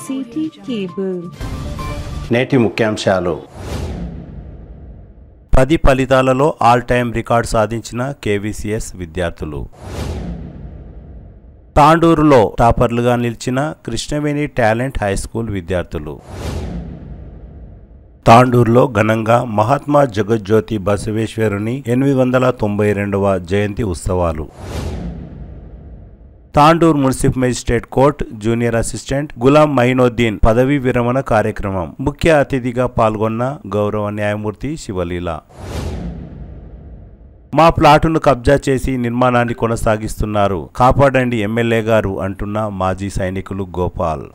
City cable. నేటి ముఖ్యాంశాలు. 10 ఫలితాలలో ఆల్ టైమ్ రికార్డు సాధించిన కేవీసీఎస్ విద్యార్థులు. తాండూరులో టాపర్లుగా నిలిచిన కృష్ణవేణి టాలెంట్ హై స్కూల్ విద్యార్థులు. తాండూరులో ఘనంగా మహాత్మా జగజ్యోతి బసవేశ్వరుని 892వ జయంతి ఉత్సవాలు. Tandur municipal magistrate court junior assistant Ghulam Moinuddin పదవీ విరమణ కార్యక్రమం. ముఖ్య అతిథిగా పాల్గొన్న గౌరవ న్యాయమూర్తి శివలీల. మా ప్లాటును కబ్జా చేసి నిర్మాణాన్ని కొనసాగిస్తున్నారు, కాపాడండి ఎమ్మెల్యే గారు అంటున్న మాజీ సైనికులు గోపాల్.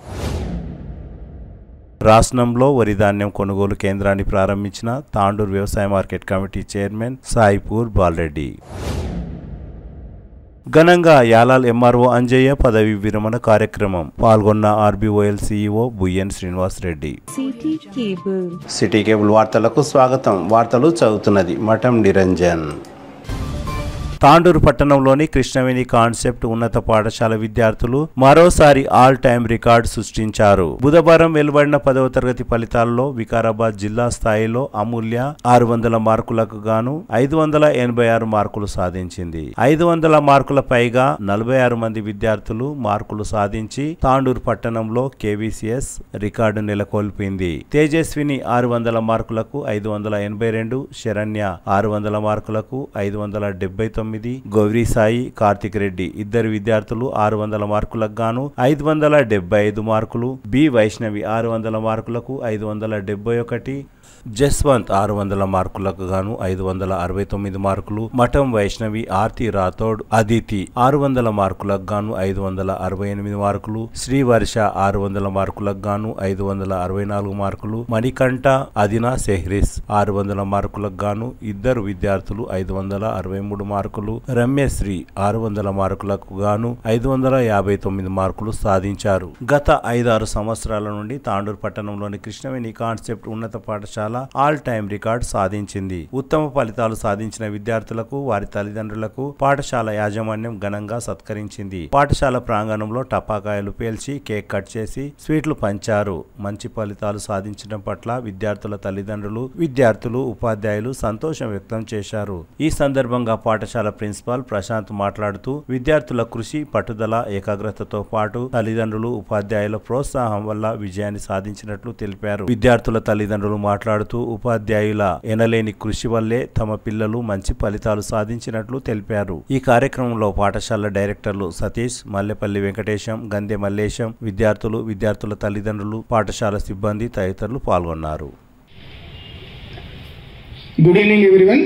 రాష్ట్రంలో వరి ధాన్యం కొనుగోలు కేంద్రాన్ని ప్రారంభించిన తాండూర్ వ్యవసాయ market committee chairman Saipur Balreddy. ఘనంగా యాలాల్ ఎంఆర్ఓ అంజయ్య పదవి విరమణ కార్యక్రమం. పాల్గొన్న RBOL CEO Buyyan Srinivas Reddy. City cable వార్తలకు స్వాగతం. వార్తలు చదువుతున్నది మఠం నిరంజన్. తాండూరు పట్టణంలోని కృష్ణవేణి కాన్సెప్ట్ ఉన్నత పాఠశాల విద్యార్థులు మరోసారి ఆల్ టైమ్ రికార్డు సృష్టించారు. బుధవారం వెలువడిన 10వ తరగతి ఫలితాల్లో వికారాబాద్ జిల్లా స్థాయిలో అమూల్య 600 మార్కులకు గాను 586 మార్కులు సాధించింది. 500 మార్కుల పైగా 46 మంది విద్యార్థులు మార్కులు సాధించి తాండూరు పట్టణంలో కేవీసీఎస్ రికార్డు నెలకొల్పింది. తేజస్విని 600 మార్కులకు 582, శరణ్య 600 మార్కులకు 579, గౌరీ సాయి, కార్తిక్ రెడ్డి ఇద్దరు విద్యార్థులు 600 మార్కులకు గాను 575 మార్కులు, బి వైష్ణవి 600 మార్కులకు 571, జస్వంత్ 600 మార్కులకు గాను 569 మార్కులు, మఠం వైష్ణవి, ఆర్తి రాథోడ్, అదితి 600 మార్కులకు గాను 568 మార్కులు, శ్రీవర్ష 600 మార్కులకు గాను 564 మార్కులు, మణికంఠ, అదినా సెహ్రిస్ 600 మార్కులకు గాను ఇద్దరు విద్యార్థులు 563 మార్కులు, రమ్యశ్రీ 600 మార్కులకు గాను 559 మార్కులు సాధించారు. గత 5-6 సంవత్సరాల నుండి తాండూరు పట్టణంలోని కృష్ణవేణి కాన్సెప్ట్ ఉన్నత పాఠశాల ఆల్ టైమ్ రికార్డు సాధించింది. ఉత్తమ ఫలితాలు సాధించిన విద్యార్థులకు, వారి తల్లిదండ్రులకు పాఠశాల యాజమాన్యం ఘనంగా సత్కరించింది. పాఠశాల ప్రాంగణంలో టపాకాయలు పేల్చి కేక్ కట్ చేసి స్వీట్లు పంచారు. మంచి ఫలితాలు సాధించడం పట్ల విద్యార్థుల తల్లిదండ్రులు, విద్యార్థులు, ఉపాధ్యాయులు సంతోషం వ్యక్తం చేశారు. ఈ సందర్భంగా పాఠశాల ప్రిన్సిపాల్ ప్రశాంత్ మాట్లాడుతూ విద్యార్థుల కృషి, పట్టుదల, ఏకాగ్రతతో పాటు తల్లిదండ్రులు, ఉపాధ్యాయుల ప్రోత్సాహం వల్ల విజయాన్ని సాధించినట్లు తెలిపారు. విద్యార్థుల తల్లిదండ్రులు మాట్లాడుతూ ఉపాధ్యాయుల ఎనలేని కృషి వల్లే తమ పిల్లలు మంచి ఫలితాలు సాధించినట్లు తెలిపారు. ఈ కార్యక్రమంలో పాఠశాల డైరెక్టర్లు సతీష్, మల్లెపల్లి వెంకటేశం, గందె మల్లేశం, విద్యార్థులు, విద్యార్థుల తల్లిదండ్రులు, పాఠశాల సిబ్బంది తదితరులు పాల్గొన్నారు. Good evening everyone.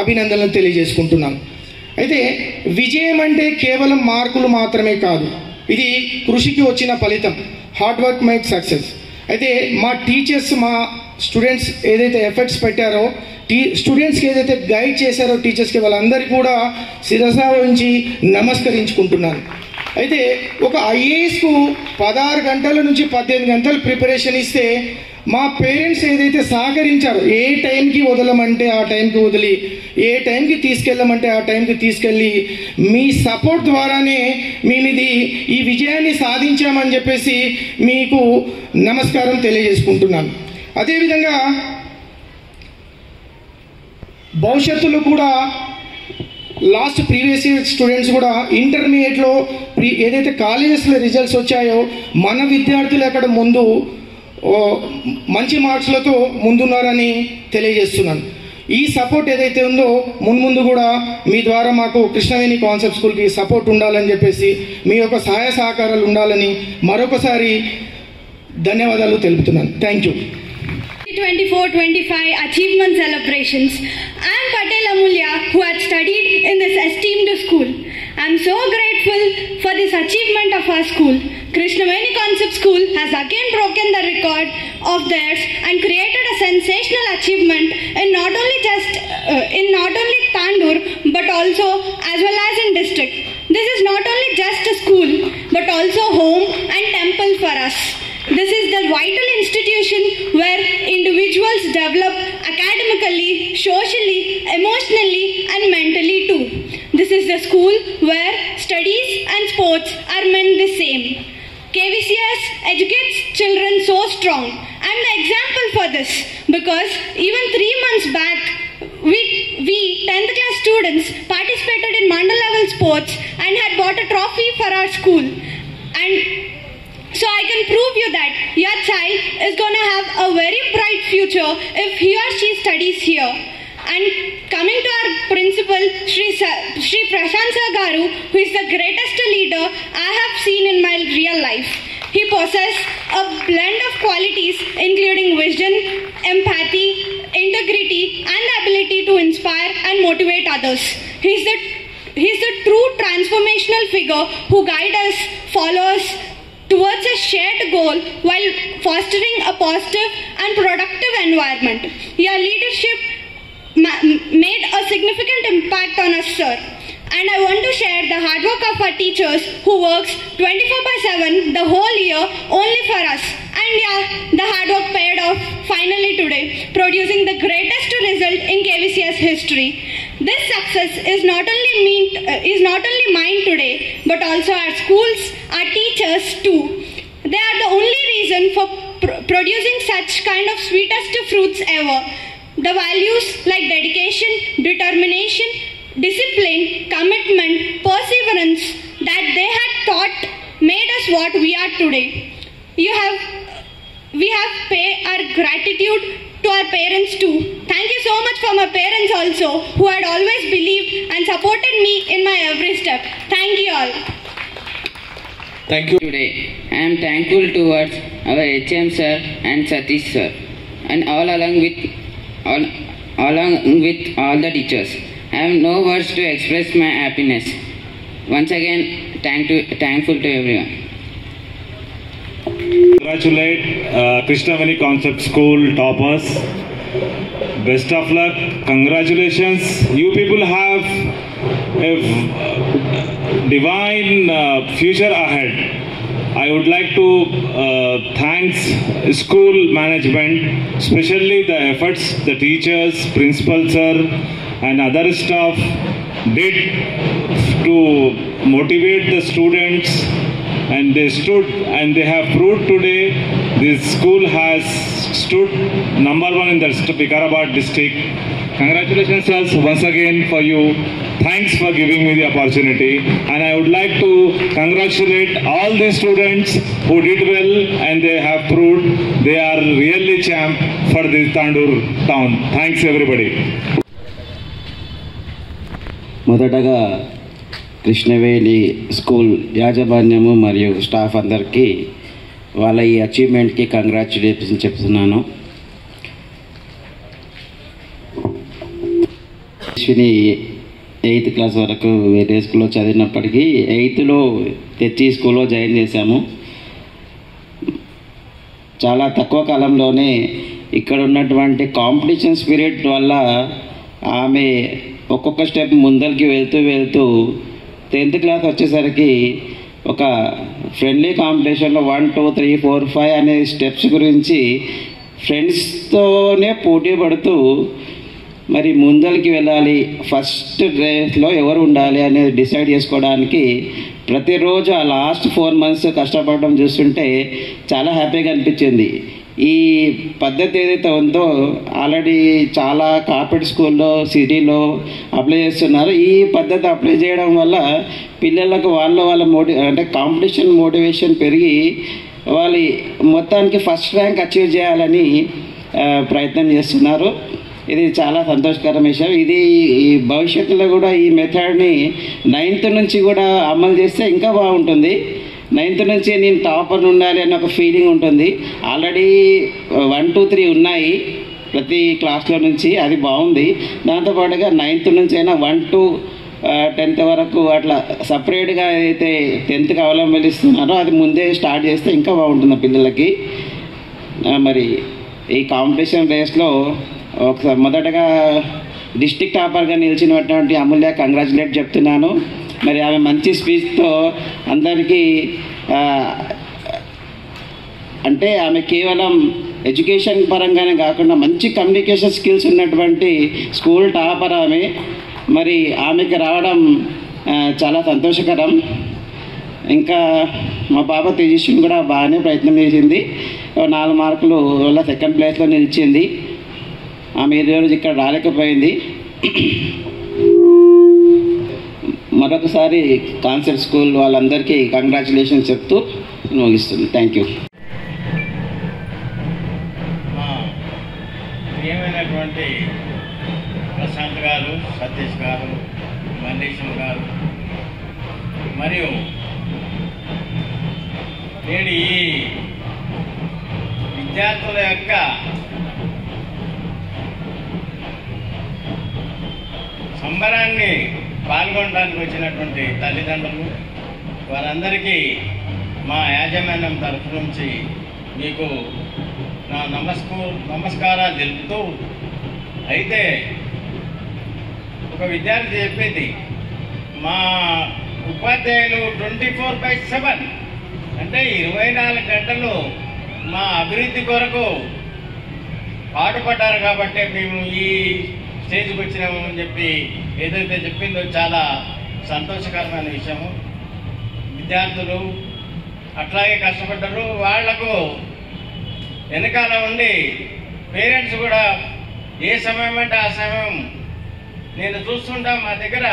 అభినందనలు తెలియజేసుకుంటున్నాను. అయితే విజయం అంటే కేవలం మార్కులు మాత్రమే కాదు, ఇది కృషికి వచ్చిన ఫలితం. Hard work make success. అయితే మా టీచర్స్, మా స్టూడెంట్స్ ఏదైతే ఎఫర్ట్స్ పెట్టారో, స్టూడెంట్స్కి ఏదైతే గైడ్ చేశారో టీచర్స్కి, వాళ్ళందరికీ కూడా శిరసా వహించి నమస్కరించుకుంటున్నాను. అయితే ఒక ఐఏఎస్కు 16 గంటల నుంచి 18 గంటలు ప్రిపరేషన్ ఇస్తే మా పేరెంట్స్ ఏదైతే సహకరించారో, ఏ టైంకి వదలమంటే ఆ టైంకి వదిలి, ఏ టైంకి తీసుకెళ్ళమంటే ఆ టైంకి తీసుకెళ్ళి, మీ సపోర్ట్ ద్వారానే మేము ఈ విజయాన్ని సాధించామని చెప్పేసి మీకు నమస్కారం తెలియజేసుకుంటున్నాను. అదేవిధంగా భవిష్యత్తులో కూడా లాస్ట్ ప్రీవియస్ ఇయర్ స్టూడెంట్స్ కూడా ఇంటర్మీడియట్లో ఏదైతే కాలేజెస్లో రిజల్ట్స్ వచ్చాయో మన విద్యార్థులు అక్కడ ముందు మంచి మార్క్స్లతో ముందున్నారని తెలియజేస్తున్నాను. ఈ సపోర్ట్ ఏదైతే ఉందో ముందు కూడా మీ ద్వారా మాకు కృష్ణవేణి కాన్సెప్ట్ స్కూల్కి సపోర్ట్ ఉండాలని చెప్పేసి, మీ యొక్క సహాయ సహకారాలు ఉండాలని మరొకసారి ధన్యవాదాలు తెలుపుతున్నాను. Thank you. 24-25 achievement celebrations. I am Patel Amulya, who had studied in this esteemed school. I am so grateful for this achievement of our school. Krishnaveni Concept School has again broken the record of theirs and created a sensational achievement in not only Tandur but also as well as in district. This is not only just a school but also home and temple for us. This is the vital institution where individuals develop academically, socially, emotionally and mentally too. This is the school where studies and sports are meant the same. KVCS educates children so strong. I am the example for this because even 3 months back, we 10th class students participated in mandal level sports and had bought a trophy for our school. And so I can prove you that your child is going to have a very bright future if he or she studies here. And coming to our principal, Shri Prashant Sir Garu, who is the greatest leader I have seen in my real life. He possesses a blend of qualities including vision, empathy, integrity and the ability to inspire and motivate others. He is the true transformational figure who guides us, follows towards a shared goal while fostering a positive and productive environment. Your leadership made a significant impact on us, sir. And I want to share the hard work of our teachers who works 24/7 the whole year only for us. And yeah, the hard work paid off finally today, producing the greatest result in KVCS history. This success is not only mine today, but also our schools, our teachers too. They are the only reason for producing such kind of sweetest fruits ever. The values like dedication, determination, discipline, commitment, perseverance that they had taught made us what we are today. We have pay our gratitude to our parents too. Thank you so much for my parents also, who had always believed and supported me in my every step. Thank you all. Thank you. Today, I am thankful towards our HM sir and Satish sir, and all along with all the teachers. I have no words to express my happiness. Once again, thankful to everyone. Congratulate Krishnaveni Concept School toppers. Best of luck. Congratulations. You people have a divine future ahead. I would like to thank school management, especially the efforts the teachers, principal sir and other staff did to motivate the students, and they stood and they have proved today this school has stood number 1 in the Vikarabad district. Congratulations sirs once again for you. Thanks for giving me the opportunity, and I would like to congratulate all the students who did well and they have proved they are really champ for this Tandur town. Thanks everybody. మొదటగా Krishnaveni school యాజమాన్యము మరియు staff అందరికీ వాళ్ళ ఈ అచీవ్మెంట్కి congratulation చెప్తున్నాను. Varshini 8th class వరకు వేరే స్కూల్లో చదివినప్పటికీ 8th తెచ్చి స్కూల్లో జాయిన్ చేశాము. చాలా తక్కువ కాలంలోనే ఇక్కడ ఉన్నటువంటి కాంపిటీషన్ స్పిరిట్ వల్ల ఆమె ఒక్కొక్క స్టెప్ ముందరికి వెళ్తూ 10th క్లాస్ వచ్చేసరికి ఒక ఫ్రెండ్లీ కాంపిటీషన్లో 1, 2, 3, 4, 5 అనే స్టెప్స్ గురించి ఫ్రెండ్స్తోనే పోటీ పడుతూ మరి ముందరికి వెళ్ళాలి, ఫస్ట్ రేస్లో ఎవరు ఉండాలి అనేది డిసైడ్ చేసుకోవడానికి ప్రతిరోజు ఆ లాస్ట్ 4 months కష్టపడడం చూస్తుంటే చాలా హ్యాపీగా అనిపించింది. ఈ పద్ధతి ఏదైతే ఉందో ఆల్రెడీ చాలా కార్పొరేట్ స్కూల్లో సిటీలో అప్లై చేస్తున్నారు. ఈ పద్ధతి అప్లై చేయడం వల్ల పిల్లలకు వాళ్ళ అంటే కాంపిటీషన్ మోటివేషన్ పెరిగి వాళ్ళు మొత్తానికి ఫస్ట్ ర్యాంక్ అచీవ్ చేయాలని ప్రయత్నం చేస్తున్నారు. ఇది చాలా సంతోషకరమైన విషయం. ఇది ఈ భవిష్యత్తులో కూడా ఈ మెథడ్ని 9th నుంచి కూడా అమలు చేస్తే ఇంకా బాగుంటుంది. 9th నుంచి నేను టాపర్ ఉండాలి అనే ఒక ఫీలింగ్ ఉంటుంది. ఆల్రెడీ 1, 2, 3 ఉన్నాయి ప్రతి క్లాస్లో నుంచి, అది బాగుంది. దాంతోపాటుగా 9th నుంచి అయినా 1 to 10th వరకు అట్లా సపరేట్గా ఏదైతే 10th అవలంబిస్తున్నారో అది ముందే స్టార్ట్ చేస్తే ఇంకా బాగుంటుంది పిల్లలకి. మరి ఈ కాంపిటీషన్ రేస్లో ఒకసారి మొదటగా డిస్ట్రిక్ట్ టాపర్గా నిలిచినటువంటి అమూల్య కంగ్రాచులేట్ చెప్తున్నాను. మరి ఆమె మంచి స్పీచ్తో అందరికీ అంటే ఆమె కేవలం ఎడ్యుకేషన్ పరంగానే కాకుండా మంచి కమ్యూనికేషన్ స్కిల్స్ ఉన్నటువంటి స్కూల్ టాపర్ ఆమె. మరి ఆమెకి రావడం చాలా సంతోషకరం. ఇంకా మా పాప తేజస్విని కూడా బాగానే ప్రయత్నం చేసింది. 4 మార్కులు వల్ల 2nd ప్లేస్లో నిలిచింది. ఆమె ఈరోజు ఇక్కడ రాలేకపోయింది. మరొకసారి కాన్సెప్ట్ స్కూల్ వాళ్ళందరికీ కంగ్రాచులేషన్స్ చెప్తూ ముగిస్తుంది. Thank you. ప్రియమైనటువంటి ప్రశాంత్ గారు, సతీష్ గారు, మల్లేశం గారు మరియు నేడు ఈ విద్యార్థుల యొక్క సంబరాన్ని పాల్గొనడానికి వచ్చినటువంటి తల్లిదండ్రులు వారందరికీ మా యాజమాన్యం తరఫు నుంచి మీకు నా నమస్కారాలు తెలుపుతూ, అయితే ఒక విద్యార్థి చెప్పేది, మా ఉపాధ్యాయులు 24/7 అంటే 24 గంటలు మా అభివృద్ధి కొరకు పాటుపడ్డారు కాబట్టి మేము ఈ స్టేజ్కి వచ్చినామని చెప్పి ఏదైతే చెప్పిందో చాలా సంతోషకరమైన విషయము. విద్యార్థులు అట్లాగే కష్టపడ్డారు. వాళ్లకు వెనకాల ఉండి పేరెంట్స్ కూడా ఏ సమయం అంటే ఆ సమయం నేను చూస్తుంటా. మా దగ్గర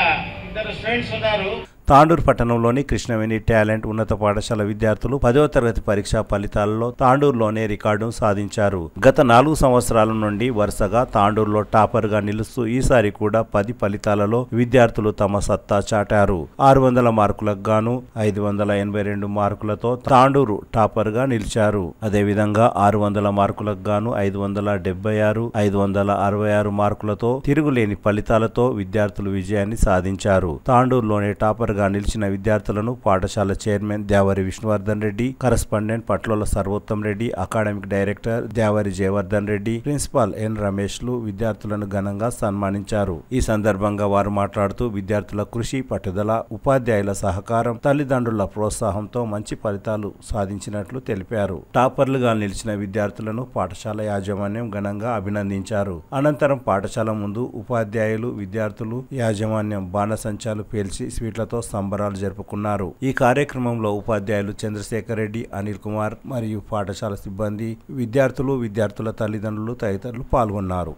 2 స్టూడెంట్స్ ఉన్నారు. తాండూరు పట్టణంలోని కృష్ణవేణి టాలెంట్ ఉన్నత పాఠశాల విద్యార్థులు 10వ తరగతి పరీక్షా ఫలితాలలో తాండూరులోనే రికార్డు సాధించారు. గత 4 సంవత్సరాల నుండి వరుసగా తాండూరులో టాపర్గా నిలుస్తూ ఈసారి కూడా 10 ఫలితాలలో విద్యార్థులు తమ సత్తా చాటారు. 600 మార్కులకు గాను 582 మార్కులతో తాండూరు టాపర్గా నిలిచారు. అదేవిధంగా 600 మార్కులకు గాను 576, 566 మార్కులతో తిరుగులేని ఫలితాలతో విద్యార్థులు విజయాన్ని సాధించారు. తాండూరులోనే టాపర్ నిలిచిన విద్యార్థులను పాఠశాల chairman Devari Vishnuvardhan Reddy, correspondent Patlola Sarvottam Reddy, academic director Devari Jayavardhan Reddy, principal N రమేష్లు విద్యార్థులను ఘనంగా సన్మానించారు. ఈ సందర్భంగా వారు మాట్లాడుతూ విద్యార్థుల కృషి, పట్టుదల, ఉపాధ్యాయుల సహకారం, తల్లిదండ్రుల ప్రోత్సాహంతో మంచి ఫలితాలు సాధించినట్లు తెలిపారు. టాపర్లుగా నిలిచిన విద్యార్థులను పాఠశాల యాజమాన్యం ఘనంగా అభినందించారు. అనంతరం పాఠశాల ముందు ఉపాధ్యాయులు, విద్యార్థులు, యాజమాన్యం బాణసంచాలు పేల్చి స్వీట్లతో సంబరాలు జరుపుకున్నారు. ఈ కార్యక్రమంలో ఉపాధ్యాయులు చంద్రశేఖర్ రెడ్డి, అనిల్ కుమార్ మరియు పాఠశాల సిబ్బంది, విద్యార్థులు, విద్యార్థుల తల్లిదండ్రులు తదితరులు పాల్గొన్నారు.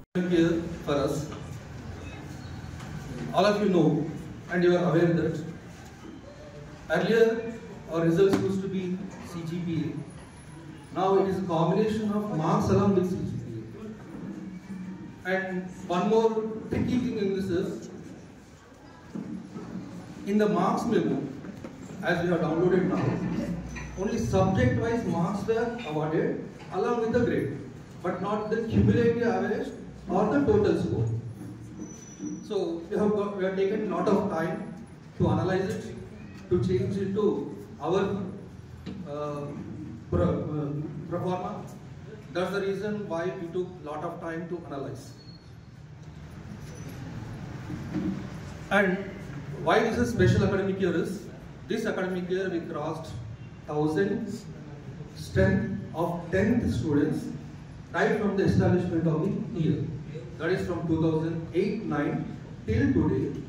All of you know and you are aware that earlier our results used to be CGPA. Now it is a combination of marks along with CGPA. And one more tricky thing in this is, in the marks memo, as we have downloaded now, only subject-wise marks were awarded along with the grade, but not the cumulative average or the total score. So we have taken a lot of time to analyze it, to change it to our pro forma. That's the reason why we took a lot of time to analyze. And why this is special academic year is, this academic year we crossed 1,000 strength of 10th students right from the establishment of the year. That is from 2008-9 till today.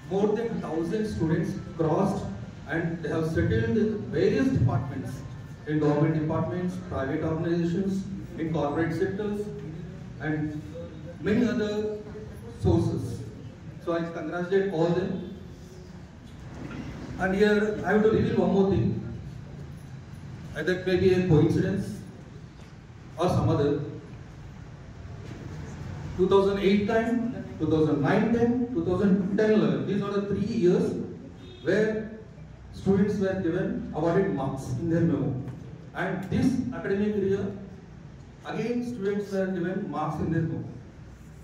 More than 1,000 students crossed and they have settled in various departments, in government departments, private organizations, in corporate sectors and many other sources. So I congratulate all them. And here I have to reveal one more thing. That may be a coincidence or some other. 2008-10, 2009-10, 2010-11. These are the 3 years where students were given awarded marks in their memo. And this academic year, again students were given marks in their memo.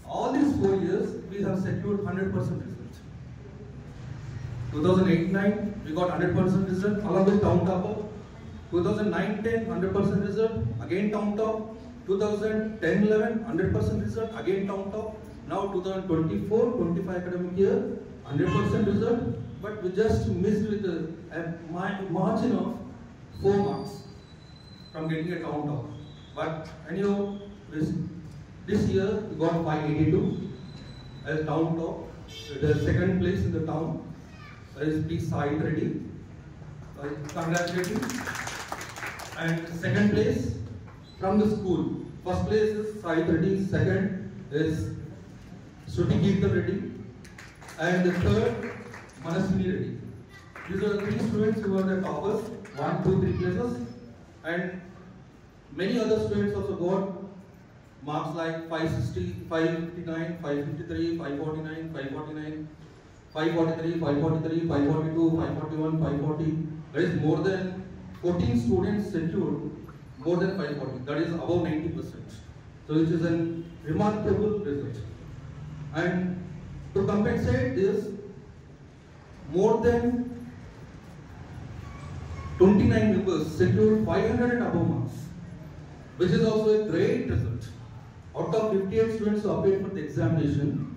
All these 4 years, we have secured 100% result. 2008-9, we got 100% result along with town topper. 2009-10, 100% result, again town top. 2010-11, 100% result, again town top. Now 2024-25 academic year, 100% result, but we just missed with a margin of 4 marks from getting a town top. But anyhow, this year we got 582 as town top. The second place in the town is P. Sai Reddy. I congratulate you. And second place from the school. First place is Sai Reddy, second is Shruti Kirtan Reddy, and the third Manaswini Reddy. These are the 3 students who are the toppers, 1, 2, 3 places, and many other students also got marks like 560, 559, 553, 549, 549, 543, 543, 542, 541, 540. There is more than 14 students secured more than 540. That is above 90%. So which is a remarkable result. And to compensate this, more than 29 members secured 500 and above marks, which is also a great result. Out of 58 students who appeared for the examination,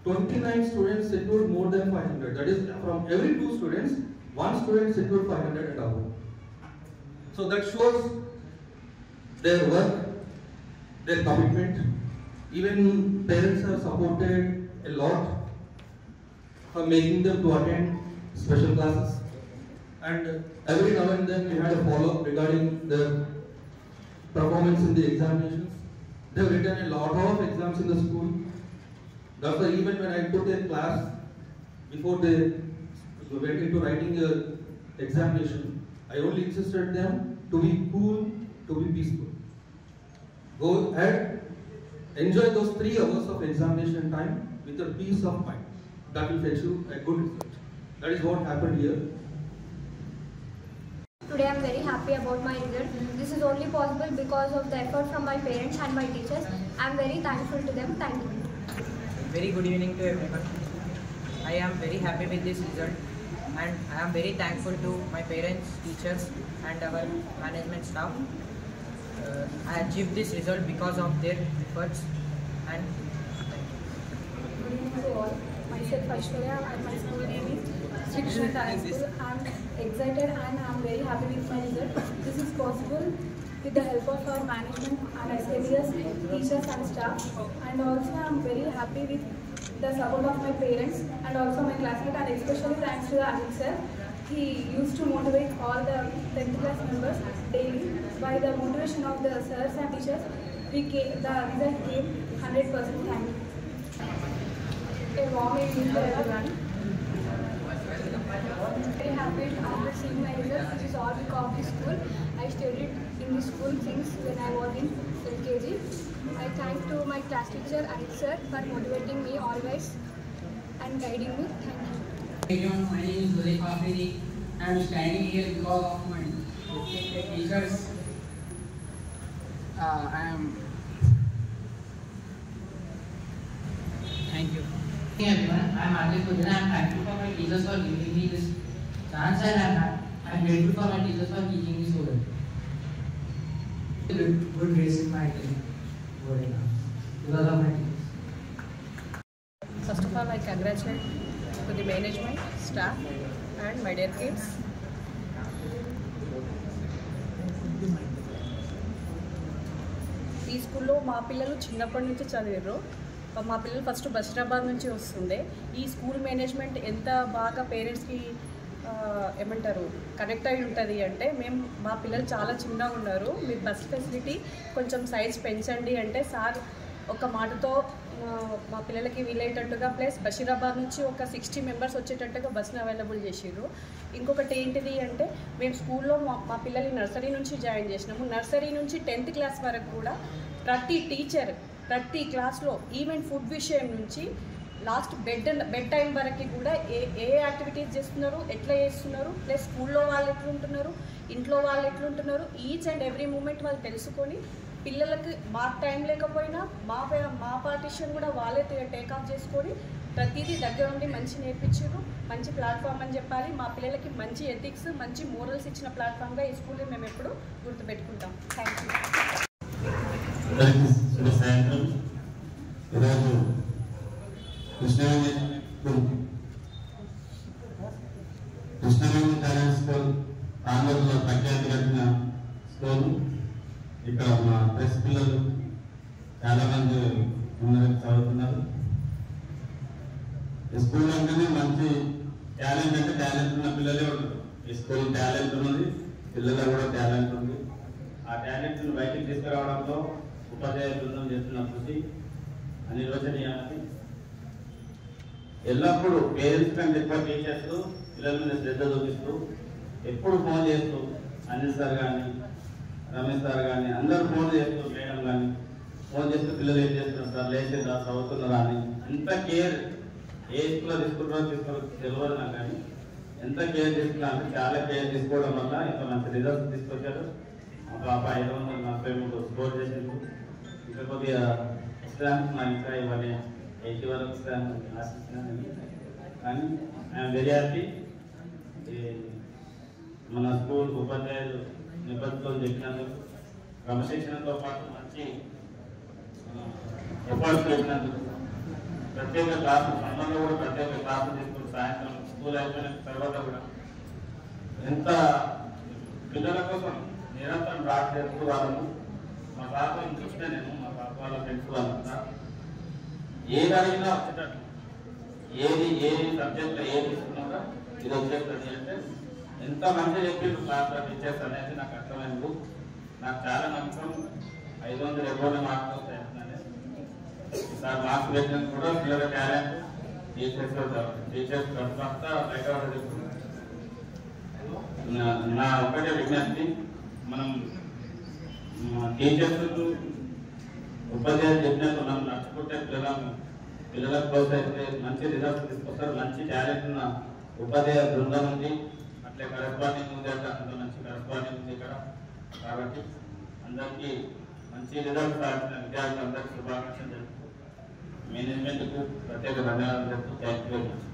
29 students secured more than 500. That is, from every 2 students, 1 student secured 500 and above. So that shows their work, their commitment. Even parents have supported a lot for making them to attend special classes. And every now and then we had a follow-up regarding their performance in the examinations. They have written a lot of exams in the school. That's why even when I took a class, before they went into writing an examination, I only insisted them to be cool, to be peaceful. Go ahead, enjoy those 3 hours of examination time with a peace of mind. That will fetch you a good result. That is what happened here. Today I am very happy about my result. This is only possible because of the effort from my parents and my teachers. I am very thankful to them. Thank you. Very good evening to everyone. I am very happy with this result and I am very thankful to my parents, teachers and our management staff. I achieved this result because of their efforts and thank you. Good evening to all. Myself Aishwarya and my school name is Shiksha Talent School. I am excited and I am very happy with my result. This is possible with the help of our management and SKBS, teachers and staff. And also I am very happy with the support of my parents and also my classmates, and especially thanks to the Anil sir. He used to motivate all the 10th class members daily. By the motivation of the sirs and teachers, the result came 100%. Thank you. A warm evening to everyone. Very happy after seeing my results. This is all because of the school. I studied in the school since when I was in LKG. I thank to my class teacher Anil sir for motivating me always and guiding me. Thank you. Everyone, my name is Zulay Afridi. I am standing here because of my teachers. I am. Thank you. everyone, I am Adil Kudina. I am thankful for my teachers for giving me this chance, and I am grateful for my teachers for teaching me so well. Good grades in my board exam because of my teachers. First of all, I congratulate to the management, staff, and my dear kids. ఈ స్కూల్లో మా పిల్లలు చిన్నప్పటి నుంచి చదివారు. మా పిల్లలు first Basheerabad నుంచి వస్తుండే. ఈ స్కూల్ మేనేజ్మెంట్ ఎంత బాగా పేరెంట్స్కి ఏమంటారు కనెక్ట్ అయి ఉంటుంది అంటే, మా పిల్లలు చాలా చిన్నగా ఉన్నారు, మీరు బస్ ఫెసిలిటీ కొంచెం సైజ్ పెంచండి అంటే సార్ ఒక మాటతో మా పిల్లలకి వీలయ్యేటట్టుగా, ప్లస్ బషీరాబాద్ నుంచి ఒక 60 మెంబర్స్ వచ్చేటట్టుగా బస్ని అవైలబుల్ చేసిర్రు. ఇంకొకటి ఏంటిది అంటే, మేము స్కూల్లో మా పిల్లల్ని నర్సరీ నుంచి జాయిన్ చేసినాము. నర్సరీ నుంచి 10th క్లాస్ వరకు కూడా ప్రతి టీచర్ ప్రతి క్లాస్లో ఈవెన్ ఫుడ్ విషయం నుంచి లాస్ట్ బెడ్ టైం వరకు కూడా ఏ యాక్టివిటీస్ చేస్తున్నారు, ఎట్లా చేస్తున్నారు, ప్లస్ స్కూల్లో వాళ్ళు ఎట్లుంటున్నారు, ఇంట్లో వాళ్ళు ఎట్లుంటున్నారు, ఈచ్ అండ్ ఎవ్రీ మూమెంట్ వాళ్ళు తెలుసుకొని పిల్లలకి మాకు టైం లేకపోయినా మా పార్టిషన్ కూడా వాళ్ళే టేకాఫ్ చేసుకొని ప్రతిదీ దగ్గర ఉండి మంచి నేర్పించారు. మంచి ప్లాట్ఫామ్ అని చెప్పాలి. మా పిల్లలకి మంచి ఎథిక్స్, మంచి మోరల్స్ ఇచ్చిన ప్లాట్ఫామ్గా ఈ స్కూల్ని మేము ఎప్పుడు గుర్తుపెట్టుకుంటాం. Thank you. సాయంత్రం ఈరోజు కృష్ణవేణి టాలెంట్ స్కూల్ తాండూరులో ప్రఖ్యాతి కలిగిన స్కూల్. ఇక్కడ మా ప్రెస్ పిల్లలు చాలా మంది చదువుతున్నారు. ఈ స్కూల్ అంటేనే మంచి టాలెంట్, అంటే టాలెంట్ ఉన్న పిల్లలే ఉంటారు. ఈ స్కూల్ టాలెంట్ ఉన్నది, పిల్లల్లో కూడా టాలెంట్ ఉంది. ఆ టాలెంట్ను బయటికి తీసుకురావడంలో ఉపాధ్యాయ బృందం చేస్తున్న కృషి అనిర్వచనీయమని. ఎల్లప్పుడూ పేరెంట్స్ కంటే ఎక్కువ టీచర్స్ పిల్లల మీద శ్రద్ధ చూపిస్తూ ఎప్పుడు ఫోన్ చేస్తూ, అనిల్ సార్ కానీ రమేష్ సార్ కానీ అందరూ ఫోన్ చేస్తూ, మేడం కానీ ఫోన్ చేస్తూ పిల్లలు ఏం చేస్తున్నారు సార్, లేచిందా, చదువుతున్నారా అని ఎంత కేర్, ఏ స్కూల్లో తీసుకుంటారో తెలియదు నాకు, కానీ ఎంత కేర్ తీసుకున్నా అంటే చాలా కేర్ తీసుకోవడం వల్ల ఇంత మంచి రిజల్ట్స్ తీసుకొచ్చారు. మా పాప 543 స్కోర్ చేసింది. ఇంకా కొద్దిగా ఎగ్జామ్స్ మా ఇంకా ఇవన్నీ 80 వరకు ఆశిస్తున్నాను. కానీ ఐఎమ్ వెరీ హ్యాపీ. మన స్కూల్ ఉపాధ్యాయులు నిబద్ధతతో చెప్పినందుకు, క్రమశిక్షణతో పాటు మంచి ఎఫర్ట్స్ పెట్టినందుకు, ప్రత్యేక క్లాసు సమ్మర్లో కూడా ప్రత్యేక క్లాసులు తీసుకుని సాయంత్రం స్కూల్ అయిపోయిన తర్వాత కూడా ఎంత పిల్లల కోసం నిరంతరం డ్రాప్ చేస్తూ వాళ్ళము, మా పాప చూస్తే నేను మా పాప వాళ్ళ ఫ్రెండ్స్ వాళ్ళంతా ఏది అడిగినా వచ్చేటట్టు, ఏ సబ్జెక్ట్లో ఏది తీసుకున్నారో ఇది వచ్చేస్తుంది అంటే ఎంత మంచిగా చెప్పిండ్రు క్లాస్లో టీచర్స్ అనేది నాకు అర్థమైంది. నాకు చాలా నమ్మకం. 520 మార్కులు వస్తాయని సార్ మార్క్స్ పెట్టిన కూడా పిల్లల టాలెంట్ టీచర్స్ అంతా బయట చెప్తున్నారు. నా ఒకటే విజ్ఞప్తి, మనం టీచర్స్ ఉపాధ్యాయులు చెప్పినట్టు మనం నడుచుకుంటే పిల్లలకు ప్రోత్సహిస్తే మంచి రిజల్ట్స్ తీసుకొస్తారు. మంచి టాలెంట్ ఉన్న ఉపాధ్యాయ బృందం ఉంది, అట్లే కరెస్పాండింగ్ ఉంది, అంటే అంత మంచి కరెస్పాండింగ్ ఉంది ఇక్కడ. కాబట్టి అందరికీ మంచి రిజల్ట్స్ సాధించిన విద్యార్థులందరికీ శుభాకాంక్షలు చెప్తూ మేనేజ్మెంట్కు ప్రత్యేక ధన్యవాదాలు చెప్తూ thank you very much.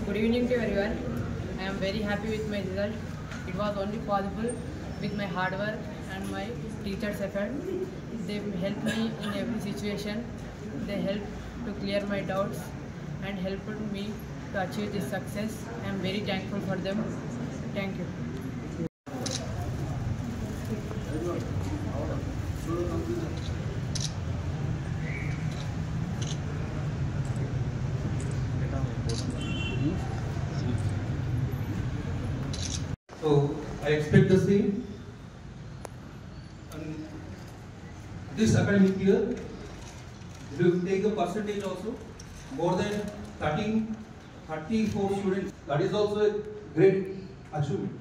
Good evening to everyone. I am very happy with my result. It was only possible with my hard work and my teachers' effort. They helped me in every situation. They helped to clear my doubts and helped me to achieve this success. I am very thankful for them. Thank you. expect the same. And this academic year, we will take the percentage also more than 34 students. That is also a great achievement.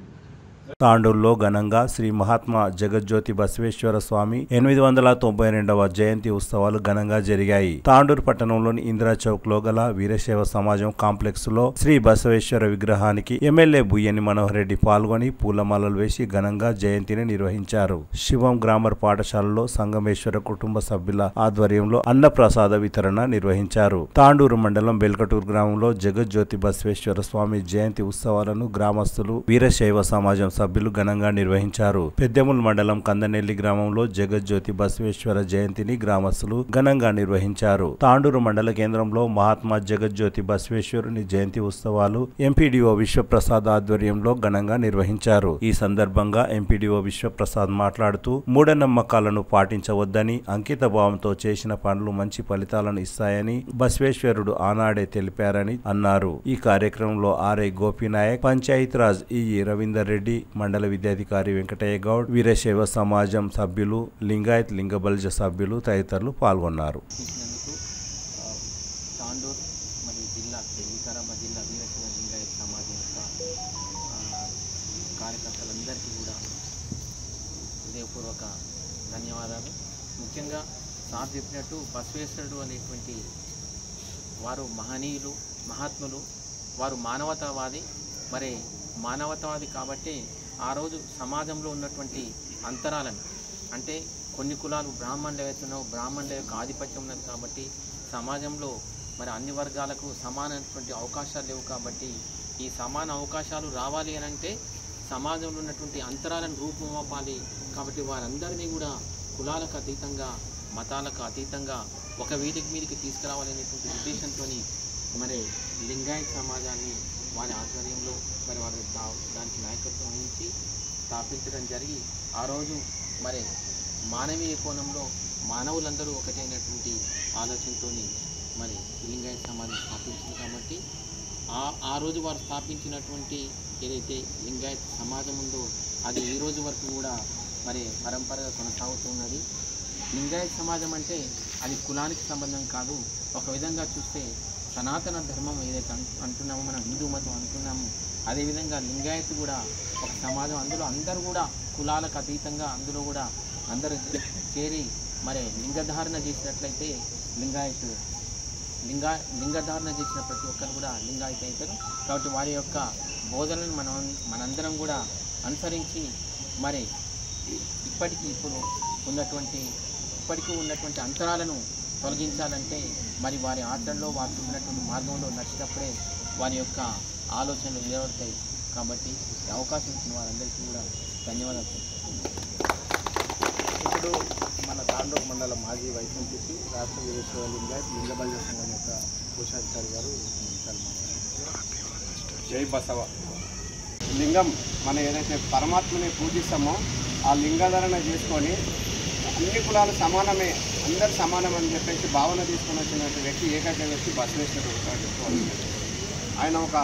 తాండూరులో ఘనంగా శ్రీ మహాత్మా జగజ్యోతి బసవేశ్వర స్వామి 892వ జయంతి ఉత్సవాలు ఘనంగా జరిగాయి. తాండూరు పట్టణంలోని ఇందిరా చౌక్ లో గల వీరశైవ సమాజం complex లో శ్రీ బసవేశ్వర విగ్రహానికి ఎమ్మెల్యే బుయ్యని మనోహర్ రెడ్డి పాల్గొని పూలమాలలు వేసి ఘనంగా జయంతిని నిర్వహించారు. శివం గ్రామర్ పాఠశాలలో సంగమేశ్వర కుటుంబ సభ్యుల ఆధ్వర్యంలో అన్నప్రసాద వితరణ నిర్వహించారు. తాండూరు మండలం బెల్కటూరు గ్రామంలో జగజ్యోతి బసవేశ్వర స్వామి జయంతి ఉత్సవాలను గ్రామస్తులు వీరశైవ సమాజం సభ్యులు ఘనంగా నిర్వహించారు. పెద్దెముల్ మండలం కందనెల్లి గ్రామంలో జగజ్యోతి బసవేశ్వర జయంతిని గ్రామస్తులు ఘనంగా నిర్వహించారు. తాండూరు మండల కేంద్రంలో మహాత్మా జగజ్యోతి బసవేశ్వరుని జయంతి ఉత్సవాలు ఎంపీడీఓ విశ్వప్రసాద్ ఆధ్వర్యంలో ఘనంగా నిర్వహించారు. ఈ సందర్భంగా ఎంపీడీఓ విశ్వప్రసాద్ మాట్లాడుతూ మూఢనమ్మకాలను పాటించవద్దని, అంకిత భావంతో చేసిన పనులు మంచి ఫలితాలను ఇస్తాయని బసవేశ్వరుడు ఆనాడే తెలిపారని అన్నారు. ఈ కార్యక్రమంలో ఆర్ఐ గోపీనాయక్, పంచాయతీరాజ్ ఈఈ రవీందర్ రెడ్డి, మండల విద్యాధికారి వెంకటయ్య గౌడ్, వీరశైవ సమాజం సభ్యులు, లింగాయత్ లింగబల్జ సభ్యులు తదితరులు పాల్గొన్నారు. తాండూరు మరియు జిల్లా వికారాబాద్ జిల్లా వీరశైవ లింగాయత్ సమాజం యొక్క కార్యకర్తలందరికీ కూడా హృదయపూర్వక ధన్యవాదాలు. ముఖ్యంగా సార్ చెప్పినట్టు బసవేశ్వరుడు అనేటువంటి వారు మహనీయులు, మహాత్ములు, వారు మానవతావాది. మరి మానవతావాది కాబట్టి ఆ రోజు సమాజంలో ఉన్నటువంటి అంతరాలను, అంటే కొన్ని కులాలు బ్రాహ్మణులు ఏవైతున్నావు, బ్రాహ్మణుల యొక్క ఆధిపత్యం ఉన్నది కాబట్టి సమాజంలో మరి అన్ని వర్గాలకు సమానమైనటువంటి అవకాశాలు లేవు. కాబట్టి ఈ సమాన అవకాశాలు రావాలి అని అంటే సమాజంలో ఉన్నటువంటి అంతరాలను రూపుమాపాలి. కాబట్టి వారందరినీ కూడా కులాలకు అతీతంగా, మతాలకు అతీతంగా ఒక వీధికి మీదకి తీసుకురావాలనేటువంటి ఉద్దేశంతో మరి లింగాయత్ సమాజాన్ని వారి ఆధ్వర్యంలో మరి వారు దానికి నాయకత్వం వహించి స్థాపించడం జరిగి ఆ రోజు మరి మానవీయ కోణంలో మానవులందరూ ఒకటైనటువంటి ఆలోచనతో మరి లింగాయత్ సమాజం స్థాపించింది. కాబట్టి ఆ రోజు వారు స్థాపించినటువంటి ఏదైతే లింగాయత్ సమాజం ఉందో అది ఈ రోజు వరకు కూడా మరి పరంపరగా కొనసాగుతున్నది. లింగాయత్ సమాజం అంటే అది కులానికి సంబంధం కాదు. ఒక విధంగా చూస్తే సనాతన ధర్మం ఏదైతే అంటున్నామో, మనం హిందూ మతం అనుకున్నాము, అదేవిధంగా లింగాయత్ కూడా ఒక సమాజం. అందులో అందరూ కూడా కులాలకు అతీతంగా అందులో కూడా అందరూ చేరి మరి లింగధారణ చేసినట్లయితే లింగధారణ చేసిన ప్రతి ఒక్కరు కూడా లింగాయత్ అవుతారు. కాబట్టి వారి యొక్క బోధనలను మనందరం కూడా అనుసరించి మరి ఇప్పటికీ ఉన్నటువంటి అంతరాలను తొలగించాలంటే మరి వారి ఆచరణలో వారు చూపినటువంటి మార్గంలో నడిచినప్పుడే వారి యొక్క ఆలోచనలు నిలబడతాయి. కాబట్టి అవకాశం ఇచ్చిన వారందరికీ కూడా ధన్యవాదాలు. ఇప్పుడు మన తాండూరు మండల మాజీ వైస్ ఎంపీసీ, రాష్ట్ర వీరశైవ లింగాయత్ లింగబల్జ సంఘం యొక్క కోశాధికారి గారు జై బసవ. లింగం మనం ఏదైతే పరమాత్మని పూజిస్తామో ఆ లింగధారణ చేసుకొని అన్ని కులాలు సమానమే, అందరు సమానం అని చెప్పేసి భావన తీసుకొని వచ్చినటువంటి వ్యక్తి ఏకైక వ్యక్తి బసవేశ్వరుడు. ఆయన ఒక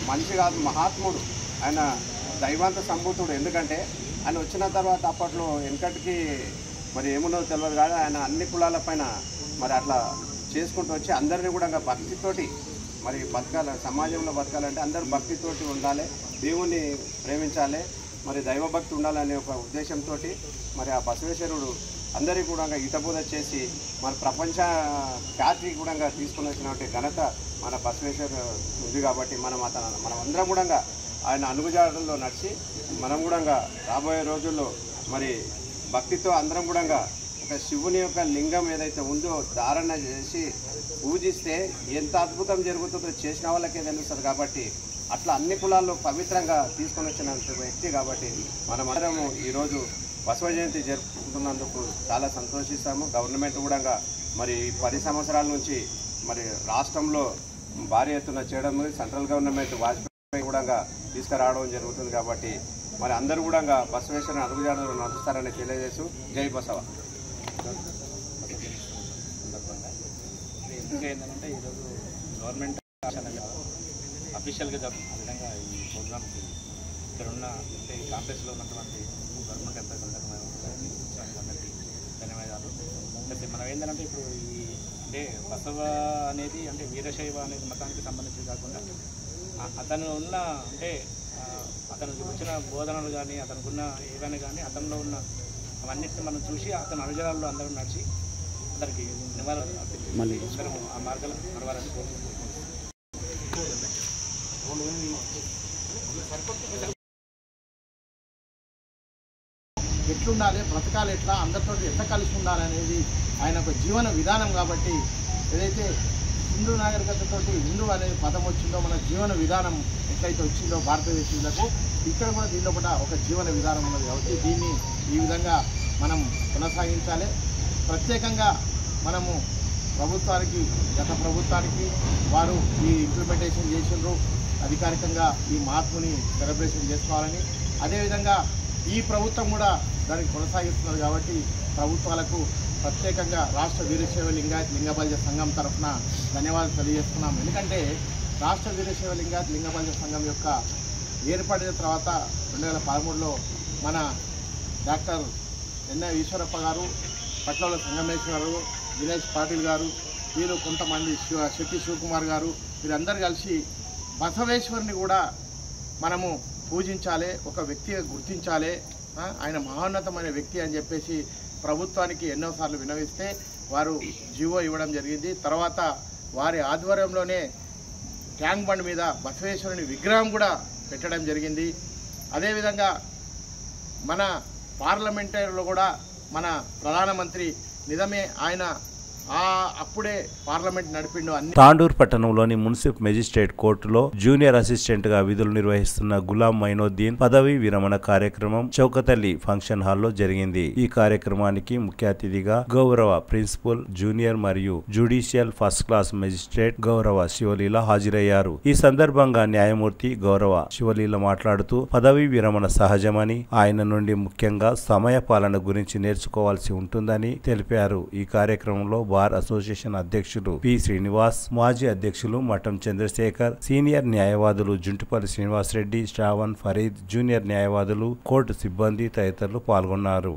మనిషి కాదు, మహాత్ముడు. ఆయన దైవాంత సంభూతుడు. ఎందుకంటే ఆయన వచ్చిన తర్వాత అప్పట్లో వెనకటికి మరి ఏమున్నదో తెలియదు కానీ ఆయన అన్ని కులాల పైన మరి అట్లా చేసుకుంటూ వచ్చి అందరినీ కూడా భక్తితోటి మరి బతకాలి, సమాజంలో బతకాలంటే అందరూ భక్తితోటి ఉండాలి, దేవుణ్ణి ప్రేమించాలి, మరి దైవభక్తి ఉండాలనే ఒక ఉద్దేశంతో మరి ఆ బసవేశ్వరుడు అందరికీ కూడా హితబోధ చేసి మన ప్రపంచ ఖ్యాతి కూడా తీసుకుని వచ్చినటువంటి ఘనత మన బసవేశ్వరు ఉంది. కాబట్టి మనం అందరం కూడా ఆయన అడుగుజాడల్లో నడిచి మనం కూడా రాబోయే రోజుల్లో మరి భక్తితో అందరం కూడా ఒక శివుని యొక్క లింగం ఏదైతే ఉందో ధారణ చేసి పూజిస్తే ఎంత అద్భుతం జరుగుతుందో చేసిన వాళ్ళకే తెలుస్తుంది. కాబట్టి అట్లా అన్ని కులాల్లో పవిత్రంగా తీసుకొని వచ్చిన వ్యక్తి. కాబట్టి మనమందరము ఈరోజు బసవ జయంతి జరుపుకుంటున్నందుకు చాలా సంతోషిస్తాము. గవర్నమెంట్ కూడా మరి 10 సంవత్సరాల నుంచి మరి రాష్ట్రంలో భారీ ఎత్తున చేయడం, సెంట్రల్ గవర్నమెంట్ వాజ్పేయి కూడా తీసుకురావడం జరుగుతుంది. కాబట్టి మరి అందరూ కూడా బసవేశ్వరుని అడుగుజాడలో నడుస్తారని తెలియజేస్తూ జై బసవ. ఎందుకు ఏంటంటే ఈరోజు గవర్నమెంట్ అఫీషియల్గా జరుగుతున్న విధంగా ఈ ప్రోగ్రామ్కి ఇక్కడ ఉన్న అంటే కాంప్లెక్స్లో ఉన్నటువంటి గవర్నమెంట్ ఎంప్లాయీస్ అందరికీ ధన్యవాదాలు. అంటే మనం ఏంటంటే ఇప్పుడు ఈ అంటే బసవ అనేది అంటే వీరశైవ అనేది మతానికి సంబంధించి కాకుండా అతను ఉన్న అంటే అతనికి వచ్చిన బోధనలు కానీ అతనికి ఉన్న ఏవైనా కానీ అతనిలో ఉన్న అవన్నిటిని మనం చూసి అతని అనుజనాల్లో అందరం నడిచి అందరికి నివారణ మళ్ళీ అందరం ఆ మార్గాలు నడవాలని కోరుకుంటున్నాం. ఎట్లుండాలి, బ్రతకాలు ఎట్లా, అందరితో ఎట్లా కలిసి ఉండాలనేది ఆయన ఒక జీవన విధానం. కాబట్టి ఏదైతే హిందూ నాగరికతతోటి హిందూ అనే పదం వచ్చిందో మన జీవన విధానం ఎట్లయితే వచ్చిందో భారతదేశంలో ఇక్కడ కూడా దీనిలో కూడా ఒక జీవన విధానం ఉన్నది. కాబట్టి దీన్ని ఈ విధంగా మనం కొనసాగించాలి. ప్రత్యేకంగా మనము ప్రభుత్వానికి గత ప్రభుత్వానికి వారు ఈ ఇంప్లిమెంటేషన్ చేసిండ్రు, అధికారికంగా ఈ మార్పుని సెలబ్రేషన్ చేసుకోవాలని, అదేవిధంగా ఈ ప్రభుత్వం కూడా దానికి కొనసాగిస్తున్నారు. కాబట్టి ప్రభుత్వాలకు ప్రత్యేకంగా రాష్ట్ర వీరశైవ లింగాయత్ లింగబల్య సంఘం తరఫున ధన్యవాదాలు తెలియజేస్తున్నాం. ఎందుకంటే రాష్ట్ర వీరశైవ లింగాయత్ లింగబల్య సంఘం యొక్క ఏర్పడిన తర్వాత 2013లో మన డాక్టర్ ఎన్ఐ ఈశ్వరప్ప గారు, పట్ల సంగమేశ్వర గారు, దినేష్ పాటిల్ గారు, వీరు కొంతమంది శెట్టి శివకుమార్ గారు, వీరందరూ కలిసి బసవేశ్వరుని కూడా మనము పూజించాలి, ఒక వ్యక్తిగా గుర్తించాలి, ఆయన మహోన్నతమైన వ్యక్తి అని చెప్పేసి ప్రభుత్వానికి ఎన్నోసార్లు వినవిస్తే వారు జీవో ఇవ్వడం జరిగింది. తర్వాత వారి ఆధ్వర్యంలోనే ట్యాంక్ బండ్ మీద బసవేశ్వరుని విగ్రహం కూడా పెట్టడం జరిగింది. అదేవిధంగా మన పార్లమెంటరీలో కూడా మన ప్రధానమంత్రి నిజమే ఆయన అప్పుడే పార్లమెంట్ నడిపిండు. తాండూర్ పట్టణంలోని మున్సిపల్ మెజిస్ట్రేట్ కోర్టులో జూనియర్ అసిస్టెంట్ గా విధులు నిర్వహిస్తున్న గులాం మైనోద్దీన్ పదవి విరమణ కార్యక్రమం చౌకతల్లి ఫంక్షన్ హాల్లో జరిగింది. ఈ కార్యక్రమానికి ముఖ్య అతిథిగా గౌరవ ప్రిన్సిపల్ జూనియర్ మరియు జ్యుడిషియల్ ఫస్ట్ క్లాస్ మెజిస్ట్రేట్ గౌరవ శివలీల హాజరయ్యారు. ఈ సందర్భంగా న్యాయమూర్తి గౌరవ శివలీల మాట్లాడుతూ పదవి విరమణ సహజమని, ఆయన నుండి ముఖ్యంగా సమయ పాలన గురించి నేర్చుకోవాల్సి ఉంటుందని తెలిపారు. ఈ కార్యక్రమంలో బార్ అసోసియేషన్ అధ్యక్షులు పి శ్రీనివాస్, మాజీ అధ్యక్షులు మఠం చంద్రశేఖర్, సీనియర్ న్యాయవాదులు జుంటుపల్లి శ్రీనివాస్ రెడ్డి, శ్రావణ్ ఫరీద్, జూనియర్ న్యాయవాదులు, కోర్టు సిబ్బంది తదితరులు పాల్గొన్నారు.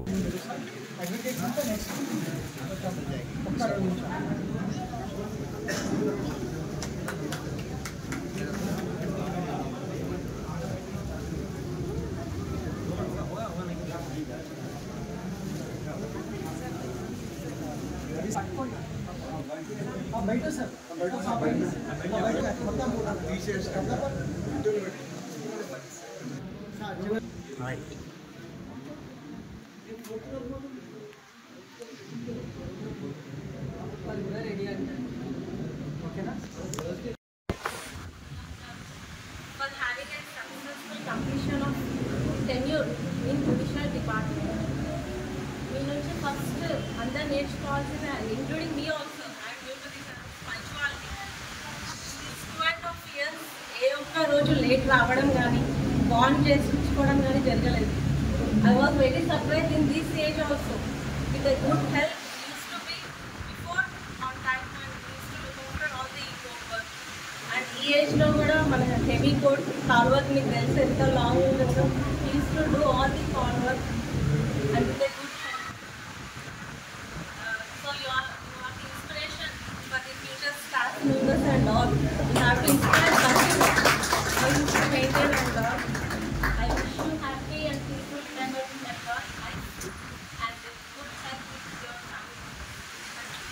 For having a successful completion of tenure in judicial department. We నుంచి ఫస్ట్ అందరు నేర్చుకోవాల్సిన, including me also, I due to this punctuality. 2.5 years ఏ ఒక్క రోజు లేట్ రావడం కానీ బాండ్ చేయించుకోవడం కానీ జరగలేదు. I was very surprise in this age also. With the good help use to be before on time and use to look after all the court work. And ఈ ఏజ్లో కూడా మన హెవీ కోర్ట్ కాల్ వర్క్ మీకు తెలిసి ఎంత long ఉంటుందో, use to do all the call work and with the good help. So you are the inspiration for the future staff members and all. You have to inspire how you should maintain and all. I wish you happy and peaceful retirement at your life and with good health with your family.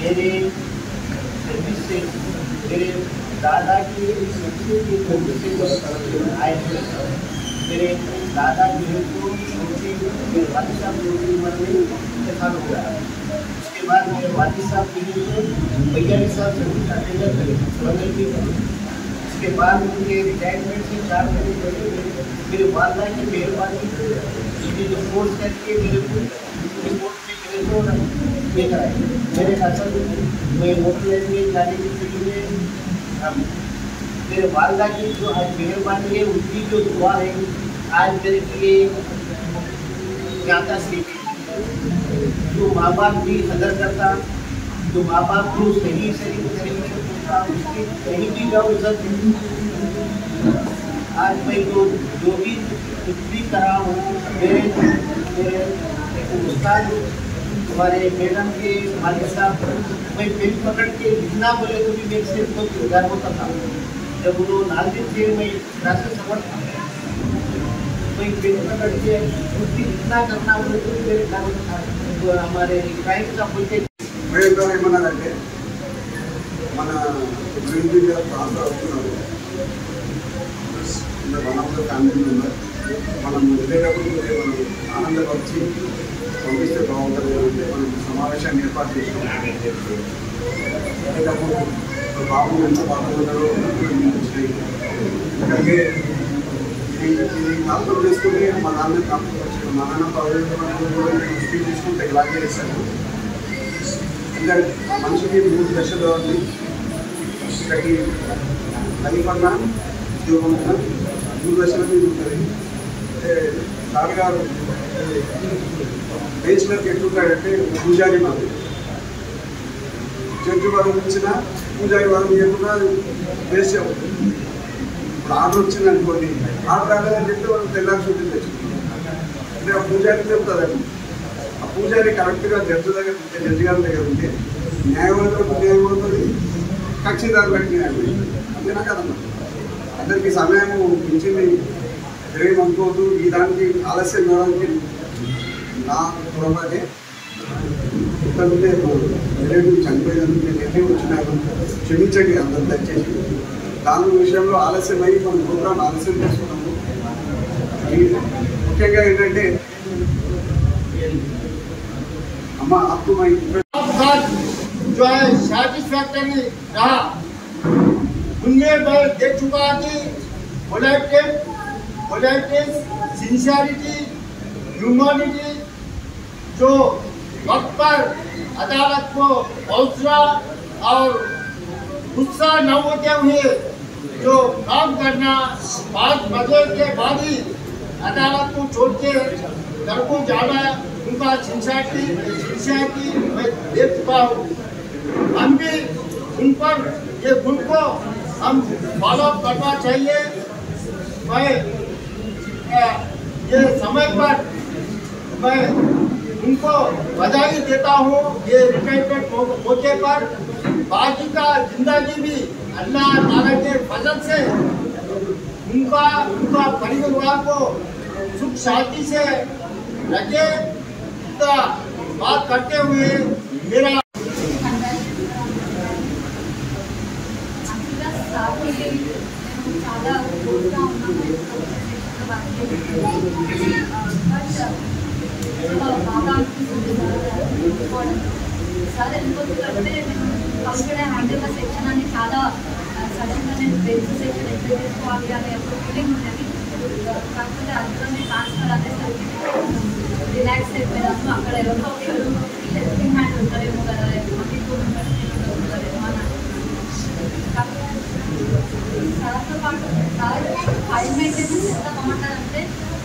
मेरे service से मेरे दादा की आए मेरे दादा जो है तो मेरे वालिद साहब की उम्र में इंतकाल हो गया। उसके बाद मेरे वालिद साहब जो है तो भैया साहब से अटेंडर करे बगल की। उसके बाद उनके रिटायरमेंट से 4 महीने पहले मेरे वालदा की मेहरबानी जो कोर्स करके मेरे को देखा है। मेरे असल मैं मोटरलाइन में जाने के लिए मेरे वालदा की जो आज मेहरबानी है उनकी जो दुआ है आज मेरे लिए ज्ञाता सी जो माँ बाप की कदर करता, जो माँ बाप को सही तरीके से पूछता, उसकी कहीं भी जाओ इज्जत। आज मैं जो भी कुछ भी करा हूँ मेरे उस्ताद हमारे मैडम के मालिक साहब मैं पेन पकड़ के लिखना बोले तो भी मेरे से बहुत गुजार होता था। जब वो नाजिर थे मैं क्लासेस समझता मैं पेन पकड़ के उसकी लिखना करना बोले तो भी मेरे घर था। तो हमारे क्राइम का बोलते ఏమన్నారంటే మన గురించి ట్రాన్స్ఫర్ అవుతున్నారు one of the family member మనం వెళ్ళేటప్పుడు మనం ఆనందపరిచి పంపిస్తే బాగుంటుంది అంటే మనం సమావేశాన్ని ఏర్పాటు చేసినాం. వెళ్ళేటప్పుడు బాబు ఎంత బాగుంటారో వచ్చినాయి. అలాగే ఇది కాల్తో చేసుకుని మా నాన్న కాల్తో వచ్చాను. మా నాన్న స్పీడ్ తీసుకుంటే ఇలాగే చేశాను. అంటే మనిషికి 3 దశలు ఉంది. ఒకటి లైఫ్ అన్నా ఉద్యోగం అన్నా 3 దశల మీద ఉంటుంది. అంటే సార్ గారు బేస్లర్కి ఎట్లుంటాడంటే పూజారి మాది జడ్జి వారం ఇచ్చిన పూజారి వారం ఇవ్వకుండా వేస్ట్ అవుతుంది. ఇప్పుడు ఆర్డర్ వచ్చింది అనుకోండి, ఆర్డర్ రాలేదని చెప్తే వాళ్ళు తెల్లారి షూటింగ్ తెచ్చుకుంటారు. అంటే ఆ పూజారికి చెప్తారండి. ఆ పూజారి కరెక్ట్గా జడ్జి దగ్గర ఉంటే, జడ్జి గారి దగ్గర ఉంటే న్యాయవాదులకు న్యాయం అవుతుంది, కక్షిదారులకు న్యాయం అవుతుంది. అంతేనా కదమ్మా? అందరికీ సమయం ఇచ్చింది ఏమనుకోవద్దు. ఈ దానికి ఆలస్యం కావడానికి నా పొరపాటే. ఇంతకుముందే రిలేటివ్ చనిపోయినందుకు నేను ఎన్ని వచ్చినాను క్షమించండి అందరూ దయచేసి. దాని విషయంలో ఆలస్యమై మనం ప్రోగ్రాం ఆలస్యం చేసుకున్నాము. ముఖ్యంగా ఏంటంటే अम्मा आपको मैं जो है सैटिस्फैक्टरी रहा। उनमें मैं देख चुका कि पोलाइटनेस, सिंसियरिटी, ह्यूमैनिटी, जो वक्त पर अदालत को पहुंचना और गुस्सा न होते हुए जो काम करना, 5 बजे के बाद ही अदालत को छोड़ के घर को जाना, उनका सिंसियरिटी मैं देख चुका हूँ। हम भी उन पर ये गुण को हम फॉलो करना चाहिए। मैं ये समय पर मैं उनको बधाई देता हूँ। ये रिटायरमेंट मौके पर बाकी का जिंदगी भी अल्लाह ताला के फजल से उनका परिवार को सुख शांति से रखे। बात करते हुए मेरा చాలా గోల్గా ఉన్నాము. బాగా అనిపిస్తుంది సార్ ఎందుకంటే కంప్యూటర్ హ్యాండిల్ సెక్షన్ అని చాలా సడన్గా నేను బేసిక్ సెక్షన్ ఎట్లా చేసుకోవాలి అనే ఒక ఫీలింగ్ ఉండేది. కాకపోతే అందులోనే ట్రాన్స్ఫర్ అనేసరికి రిలాక్స్ అయిపోయినాము. అక్కడ ఎవరో ఒకరు హెల్పింగ్ హ్యాండ్ ఉంటారేమో కదా, ఉంటారేమో అని సార్తో పాటు సార్ టైం మెయింటెనెన్స్ ఎంత బాగుంటుందంటే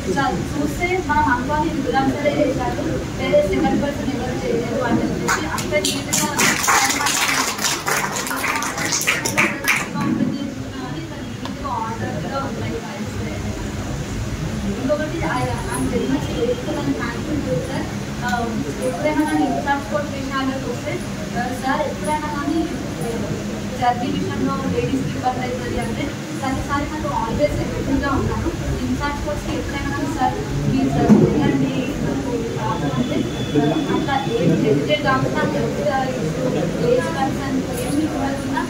ఇట్లా చూస్తే మనం అనుకోని గులాంసరే చేశారు, వేరే సెకండ్ పర్సన్ ఎవరు చేయలేదు అని చెప్పేసి అంత నీట్గా నీట్గా ఆర్డర్గా ఉన్నాయి ఫైల్స్. ఇంకొకటి I'm very much grateful and thankful to sir. ఎప్పుడైనా కానీ ట్రాన్స్పోర్ట్ విషయాలకు వస్తే సార్ ఎప్పుడైనా కానీ జర్నీ విషయంలో లేడీస్కి ఇబ్బంది అవుతుంది అంటే ప్రతిసారి నాకు ఆల్వేస్ ఎఫెక్టివ్గా ఉన్నాను. ఇన్ఛార్జ్ కోర్స్కి ఎప్పుడైనా కానీ సార్ మీరు సార్ చేయండి అంటే అట్లా ఏం హెజిటేట్ కాకుండా ఏజ్ కన్సర్న్ ఏమి ఉండకుండా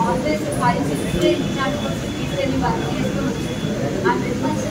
ఆల్వేస్ 5-6 days ఇన్ఛార్జ్ కోసం తీసుకెళ్ళి వర్క్ చేసుకోవచ్చు. అండ్ వెరీ మచ్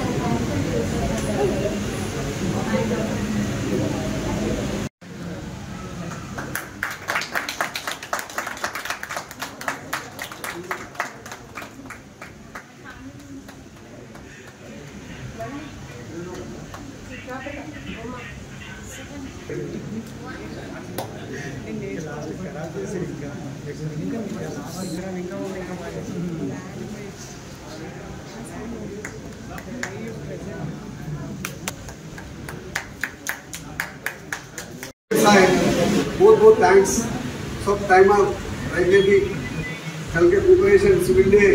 बहुत थैंक्स सब टाइम रहेंगे कि कल के प्रिपरेशन सिविल डे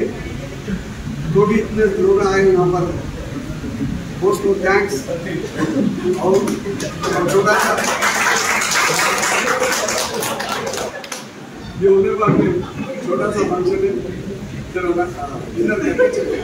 जो भी इतने लोग आए यहाँ पर बहुत थैंक्स। और छोटा सा ये होने पर छोटा सा फंक्शन है डिनर करके चले।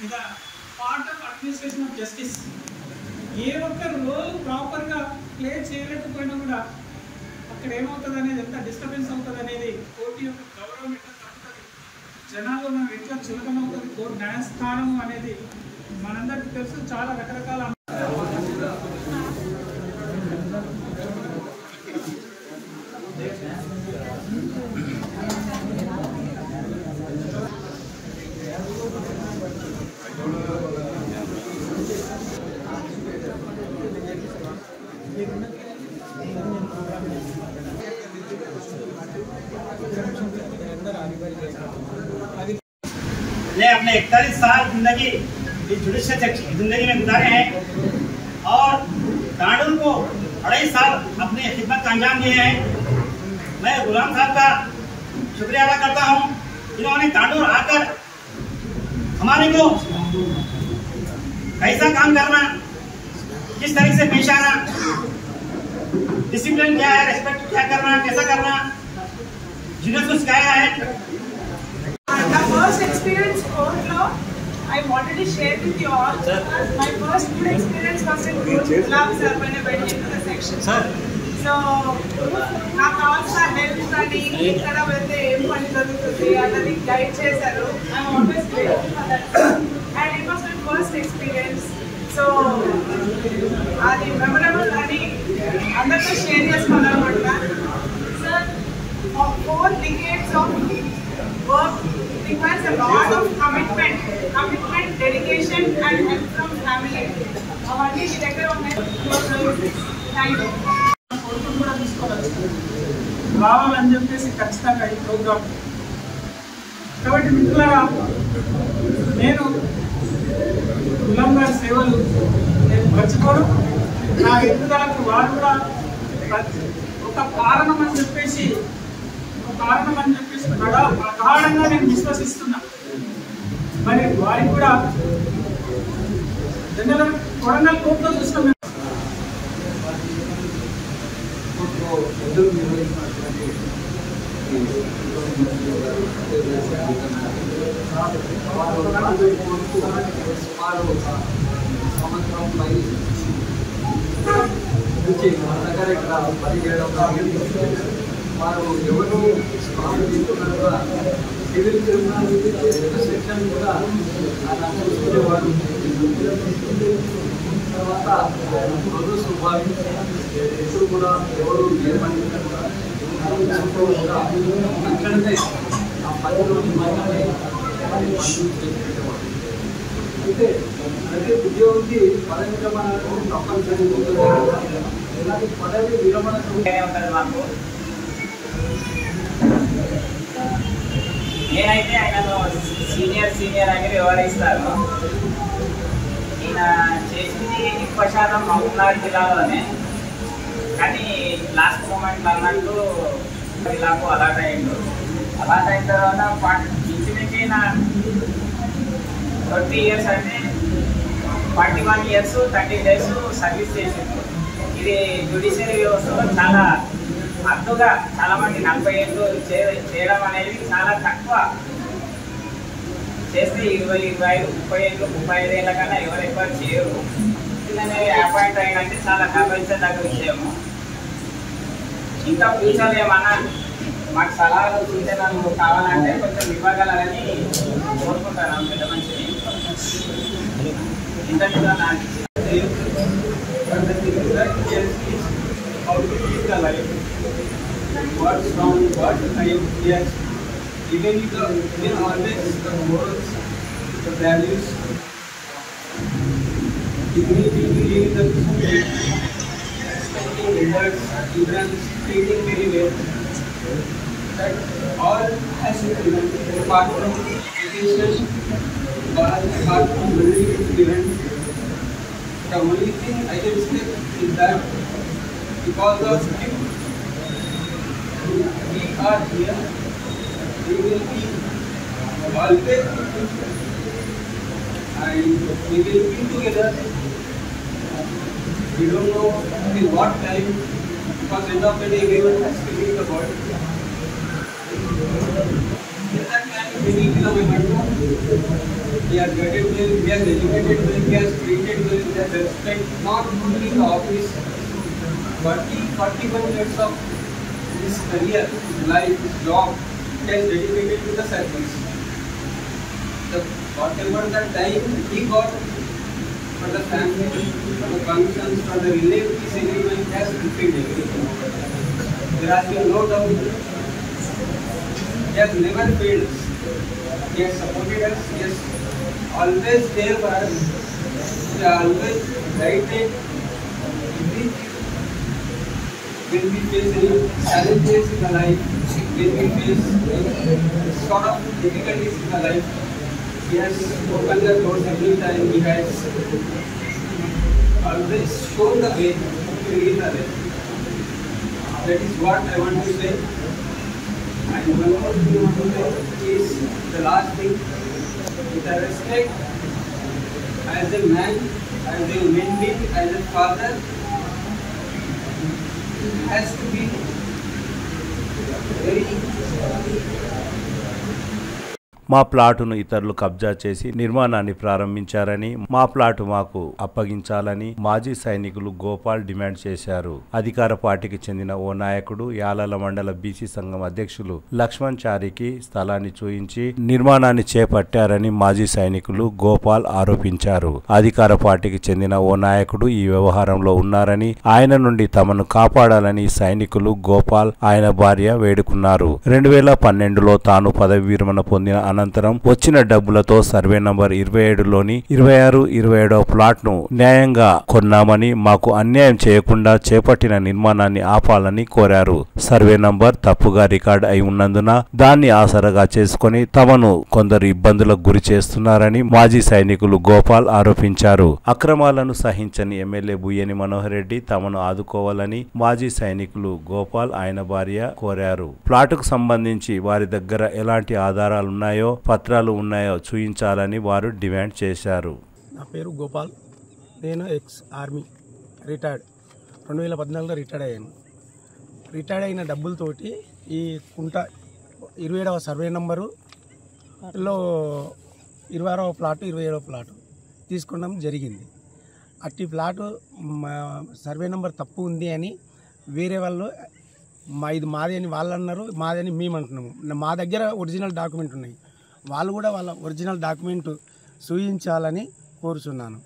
ఇది part of administration of justice. ఏ ఒక్క రోల్ ప్రాపర్గా ప్లే చేయలేకపోయినా కూడా అక్కడ ఏమవుతుంది అనేది, ఎంత డిస్టర్బెన్స్ అవుతుంది అనేది, కోర్టు యొక్క గౌరవం ఎట్లా తగ్గుతుంది, జనాల్లో మనం ఎట్లా చులకన అవుతుంది, కోర్టు న్యాయస్థానం అనేది మనందరికీ తెలుసు. చాలా రకరకాల ने अपने 41 साल जिंदगी इस जुडिशियल जिंदगी में गुजारे हैं और कानून को 2.5 साल अपनी खिदमत का अंजाम दिए हैं। मैं गुलाम साहब का शुक्रिया अदा करता हूं, इन्होंने कानून आकर हमारे को कैसा काम करना, किस तरीके से पेश आना, डिसिप्लिन क्या है, रेस्पेक्ट क्या करना, कैसा करना, जिन्हें को सिखाया है। The first experience court law, I wanted to share with you all. My first good experience was in Gulam sir when I went into the section. So, నా కావాల్సిన హెల్ప్ కానీ ఇక్కడ వెళ్తే ఏం పని జరుగుతుంది అన్నది గైడ్ చేశారు. I'm always grateful for that. And it was my first experience. So, అది మెమరబుల్ అని అందరితో షేర్ చేసుకోవాలనుకుంటున్నాను. Sir, 4 decades of work requires a lot of commitment, dedication and help from family. అవన్నీ మీ దగ్గర ఉన్నాయి. Thank you. కోరుకుని కూడా తీసుకోవాలి రావాలని చెప్పేసి ఖచ్చితంగా ఈ ప్రోగ్రామ్. కాబట్టి మిత్రులారా, నేను గులాం గారి సేవలు నేను మర్చిపోను. నా ఎదుగుదలకు వారు కూడా ఒక కారణం అని చెప్పేసి ప్రగాఢంగా నేను విశ్వసిస్తున్నా. మరి వారికి కూడా జనరల్ కొడంగల్ కోర్టులో చూస్తాం. వారు ఎవరు తీసుకున్నారుగా సివిల్ క్రిమినల్ సెక్షన్ కూడా చూసుకునేవారు. తర్వాత రోజు స్వాభావి ఎప్పుడు కూడా ఎవరు ఏ పని కూడా అక్కడనే ఆ పనిలో నిమగ్నమై పనులు పెట్టేవారు. అయితే ప్రతి ఉద్యోగికి పదవి విరమణ తప్పనిసరి ఉంటుంది. ఇలాంటి పదవి విరమణ ఉంటుంది మాకు. నేనైతే ఆయనను సీనియర్ అని వ్యవహరిస్తాను. ఈయన చేసింది ఎక్కువ శాతం మహబూబ్నగర్ జిల్లాలోనే, కానీ లాస్ట్ మూమెంట్ అన్నట్టు జిల్లాకు అలాట్ అయ్యిండు. అలాంటి అయిన తర్వాత ఇంచుమించి నా 20 years అంటే 41 years 30 days సర్వీస్ చేసింది. ఇది జ్యుడిషియరీ వ్యవస్థలో చాలా అద్దుగా చాలా మంది 40 ఏళ్ళు చేయడం అనేది చాలా తక్కువ. చేస్తే 20, 25, 30 ఏళ్ళు 35 ఏళ్ళ కన్నా ఎవరు ఎక్కువ చేయరు. ఇలానే అపాయింట్ అయినంటే చాలా గర్వించదగ్గ విషయము. ఇంకా ఫ్యూచర్లో ఏమన్నా మాకు సలహాలు సూచనలు కావాలంటే కొంచెం ఇవ్వగలరని కోరుకుంటాను పెద్ద మనిషిని. ఇంతటిగా నాకు what's wrong, what yes, even in always the morals, the values, dignity, believing the respecting elders, children, treating very well. That all has to be done apart from education, apart from building experience. The only thing I can say is that because of him, we are here, we will be always and we will be together. We don't know in what time, because end of the day everyone has to leave the world. In that time we need to know we are guided well, we are educated well, we are treated well, we are respect not only in the office, but in 41 years of his career, life, job, he has dedicated to the service. Whatever the time he got for the family, for the functions, for the relatives, everyone has fulfilled everything. There has been no doubt. He has never failed us. He has supported us. He has always there for us. He has always guided everything. When we face any challenges in the life, when we face any sort of difficulties in the life, he has opened the doors every time. He has always shown the way to lead the way. That is what I want to say. And one more thing I want to say is the last thing. With the respect as a man, as a human being, as a father, has to be very మా ప్లాటును ఇతరులు కబ్జా చేసి నిర్మాణాన్ని ప్రారంభించారని, మా plot మాకు అప్పగించాలని మాజీ సైనికులు గోపాల్ డిమాండ్ చేశారు. అధికార పార్టీకి చెందిన ఓ నాయకుడు యాలాల మండల బీసీ సంఘం అధ్యక్షులు లక్ష్మణ్ చారికి స్థలాన్ని చూయించి నిర్మాణాన్ని చేపట్టారని మాజీ సైనికులు గోపాల్ ఆరోపించారు. అధికార పార్టీకి చెందిన ఓ నాయకుడు ఈ వ్యవహారంలో ఉన్నారని, ఆయన నుండి తమను కాపాడాలని సైనికులు గోపాల్ ఆయన భార్య వేడుకున్నారు. 2012లో తాను పదవి విరమణ పొందిన అనంతరం వచ్చిన డబ్బులతో సర్వే నంబర్ 27లోని 26, 27వ ప్లాట్ ను న్యాయంగా కొన్నామని, మాకు అన్యాయం చేయకుండా చేపట్టిన నిర్మాణాన్ని ఆపాలని కోరారు. సర్వే నంబర్ తప్పుగా రికార్డ్ అయి ఉన్నందున దాన్ని ఆసరగా చేసుకుని తమను కొందరు ఇబ్బందులకు గురి చేస్తున్నారని మాజీ సైనికులు గోపాల్ ఆరోపించారు. అక్రమాలను సహించని ఎమ్మెల్యే బుయ్యని మనోహర్ రెడ్డి తమను ఆదుకోవాలని మాజీ సైనికులు గోపాల్ ఆయన భార్య కోరారు. ప్లాటుకు సంబంధించి వారి దగ్గర ఎలాంటి ఆధారాలున్నాయో, పత్రాలు ఉన్నాయో చూయించాలని వారు డిమాండ్ చేశారు. నా పేరు గోపాల్. నేను ఎక్స్ ఆర్మీ రిటైర్డ్. 2014లో రిటైర్డ్ అయ్యాను. రిటైర్డ్ అయిన డబ్బులతోటి ఈ కుంట 27వ సర్వే నంబరులో 26వ ప్లాటు 27వ ప్లాటు తీసుకోవడం జరిగింది. అట్టి ప్లాటు సర్వే నంబర్ తప్పు ఉంది అని వేరే వాళ్ళు ఇది మాది అని వాళ్ళు అన్నారు, మాది అని మేము అంటున్నాము. మా దగ్గర ఒరిజినల్ డాక్యుమెంట్ ఉన్నాయి, వాళ్ళు కూడా వాళ్ళ ఒరిజినల్ డాక్యుమెంట్ చూయించాలని కోరుచున్నాను.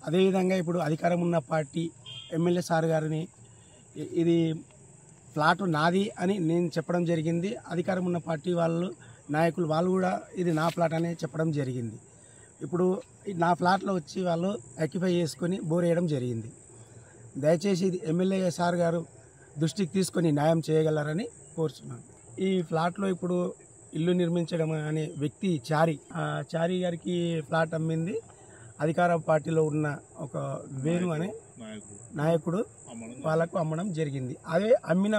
అదేవిధంగా ఇప్పుడు అధికారం ఉన్న పార్టీ ఎమ్మెల్యే సార్ గారిని ఇది ప్లాటు నాది అని నేను చెప్పడం జరిగింది. అధికారం ఉన్న పార్టీ వాళ్ళు నాయకులు వాళ్ళు కూడా ఇది నా ప్లాట్ అని చెప్పడం జరిగింది. ఇప్పుడు నా ప్లాట్లో వచ్చి వాళ్ళు ఆక్యుపై చేసుకొని బోర్ వేయడం జరిగింది. దయచేసి ఇది ఎమ్మెల్యే సార్ గారు దృష్టికి తీసుకొని న్యాయం చేయగలరని కోరుచున్నాను. ఈ ఫ్లాట్లో ఇప్పుడు ఇల్లు నిర్మించడం అనే వ్యక్తి చారి గారికి ఫ్లాట్ అమ్మింది అధికార పార్టీలో ఉన్న ఒక వేణు అనే నాయకుడు వాళ్ళకు అమ్మడం జరిగింది. అదే అమ్మిన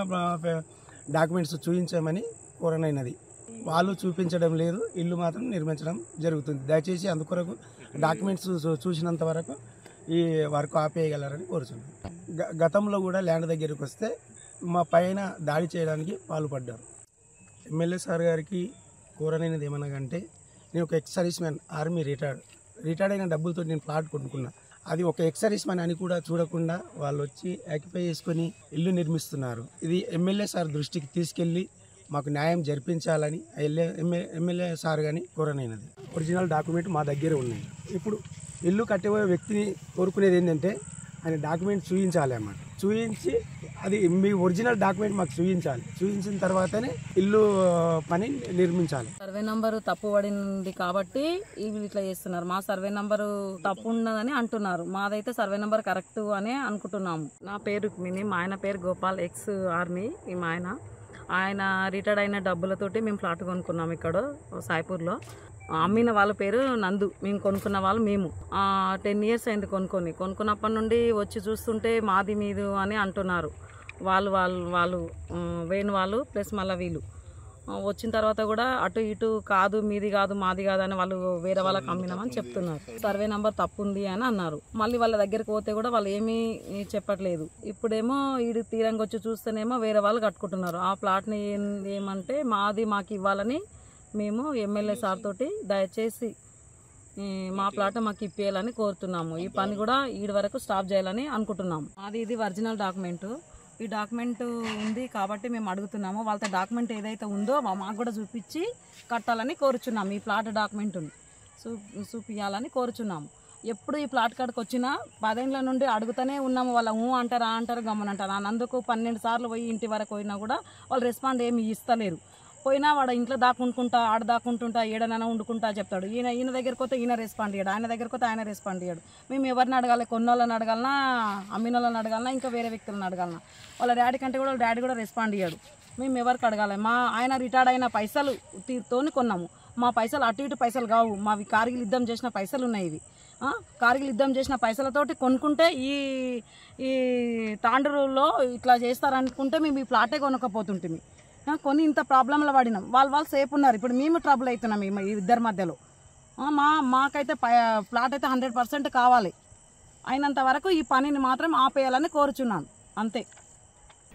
డాక్యుమెంట్స్ చూపించమని కోరనైనది. వాళ్ళు చూపించడం లేదు, ఇల్లు మాత్రం నిర్మించడం జరుగుతుంది. దయచేసి అందుకొరకు డాక్యుమెంట్స్ చూసినంత వరకు ఈ వర్క్ ఆపేయగలరని కోరుచున్నాను. గతంలో కూడా ల్యాండ్ దగ్గరికి వస్తే మా పైన దాడి చేయడానికి పాల్పడ్డారు. ఎమ్మెల్యే సార్ గారికి కోరనైనది ఏమనగంటే, నేను ఒక ex service man, army retired అయిన డబ్బులతో నేను ప్లాట్ కొనుక్కున్నా. అది ఒక ఎక్స్ సర్వీస్ మ్యాన్ అని కూడా చూడకుండా వాళ్ళు వచ్చి యాక్యుపై చేసుకొని ఇల్లు నిర్మిస్తున్నారు. ఇది ఎమ్మెల్యే సార్ దృష్టికి తీసుకెళ్ళి మాకు న్యాయం జరిపించాలని ఎమ్మెల్యే సార్ కానీ కోరనైనది. ఒరిజినల్ డాక్యుమెంట్ మా దగ్గర ఉన్నాయి. ఇప్పుడు ఇల్లు కట్టబోయే వ్యక్తిని కోరుకునేది ఏంటంటే ఆయన డాక్యుమెంట్ చూపించాలి అన్నమాట. చూపించి అది మీ ఒరిజినల్ డాక్యుమెంట్ మాకు చూపించిన తర్వాతనే ఇల్లు పని నిర్మించాలి. సర్వే నంబరు తప్పు పడింది కాబట్టి వీళ్ళు ఇట్లా చేస్తున్నారు. మా సర్వే నంబరు తప్పు ఉన్నదని అంటున్నారు. మాదైతే సర్వే నంబర్ కరెక్ట్ అని అనుకుంటున్నాము. నా పేరు రుక్మిణి, మా ఆయన పేరు గోపాల్, ఎక్స్ ఆర్మీ. మా ఆయన రిటైర్డ్ అయిన డబ్బులతోటి మేము ప్లాట్ కొనుక్కున్నాము ఇక్కడ సాయిపూర్లో. అమ్మిన వాళ్ళ పేరు నందు, మేము కొనుక్కున్న వాళ్ళు మేము. 10 years అయింది కొనుక్కున్నప్పటి నుండి వచ్చి చూస్తుంటే మాది మీదు అని అంటున్నారు. వాళ్ళు వేణు వాళ్ళు ప్లస్ మళ్ళీ వీళ్ళు వచ్చిన తర్వాత కూడా అటు ఇటు కాదు, మీది కాదు, మాది కాదు అని వాళ్ళు వేరే వాళ్ళకి అమ్మినామని చెప్తున్నారు. సర్వే నెంబర్ తప్పు ఉంది అని అన్నారు. మళ్ళీ వాళ్ళ దగ్గరికి పోతే కూడా వాళ్ళు ఏమీ చెప్పట్లేదు. ఇప్పుడేమో ఈడు తీరంగా వచ్చి చూస్తేనేమో వేరే వాళ్ళు కట్టుకుంటున్నారు. ఆ ప్లాట్ని ఏమంటే మాకు ఇవ్వాలని మేము ఎమ్మెల్యే సార్ తోటి దయచేసి మా ప్లాట్ మాకు ఇప్పేయాలని కోరుతున్నాము. ఈ పని కూడా ఈడి వరకు స్టాప్ చేయాలని అనుకుంటున్నాము. ఇది ఒరిజినల్ డాక్యుమెంటు. ఈ డాక్యుమెంట్ ఉంది కాబట్టి మేము అడుగుతున్నాము. వాళ్ళతో డాక్యుమెంట్ ఏదైతే ఉందో మాకు కూడా చూపించి కట్టాలని కోరుచున్నాము. ఈ ప్లాట్ డాక్యుమెంట్ని చూపించాలని కోరుచున్నాము. ఎప్పుడు ఈ ప్లాట్ కాడికి వచ్చినా 10 ఏళ్ల నుండి అడుగుతూనే ఉన్నాము. వాళ్ళ అంటారు గమ్మనంటారు. అందుకు 12 సార్లు పోయి ఇంటి వరకు పోయినా కూడా వాళ్ళు రెస్పాండ్ ఏమి ఇస్తలేరు. పోయినా వాడు ఇంట్లో ఆడ దాక్కుంటుంటా ఏడనైనా వండుకుంటా చెప్తాడు. ఈయన దగ్గరికి పోతే ఈయన రెస్పాండ్ చేయడు, ఆయన దగ్గరికి పోతే ఆయన రెస్పాండ్ చేయడు. మేము ఎవరిని అడగాలి? కొన్నోళ్ళని అడగాలన్నా, అమ్మిన వాళ్ళని అడగాలన్నా, ఇంకా వేరే వ్యక్తులను అడగాలన్నా? వాళ్ళ డాడీ కంటే కూడా వాళ్ళ డాడీ కూడా రెస్పాండ్ చేయడు. మేము ఎవరికి అడగాలి? ఆయన రిటైర్డ్ అయిన పైసలు తోని కొన్నాము. మా పైసలు అటు ఇటు పైసలు కావు, మావి కార్గిల్ యుద్ధం చేసిన పైసలు ఉన్నాయి. ఇవి కార్గిల్ యుద్ధం చేసిన పైసలతోటి కొనుక్కుంటే ఈ తాండూరులో ఇట్లా చేస్తారనుకుంటే మేము ఈ ప్లాటే కొనకపోతుంటుంది. కొని ఇంత ప్రాబ్లంలో పడినాం. వాళ్ళు సేఫ్ ఉన్నారు. ఇప్పుడు మేము ట్రబుల్ అవుతున్నాం ఈ ఇద్దరి మధ్యలో. మాకైతే ప్లాట్ అయితే 100% కావాలి. అయినంత వరకు ఈ పనిని మాత్రం ఆపేయాలని కోరుచున్నాను, అంతే.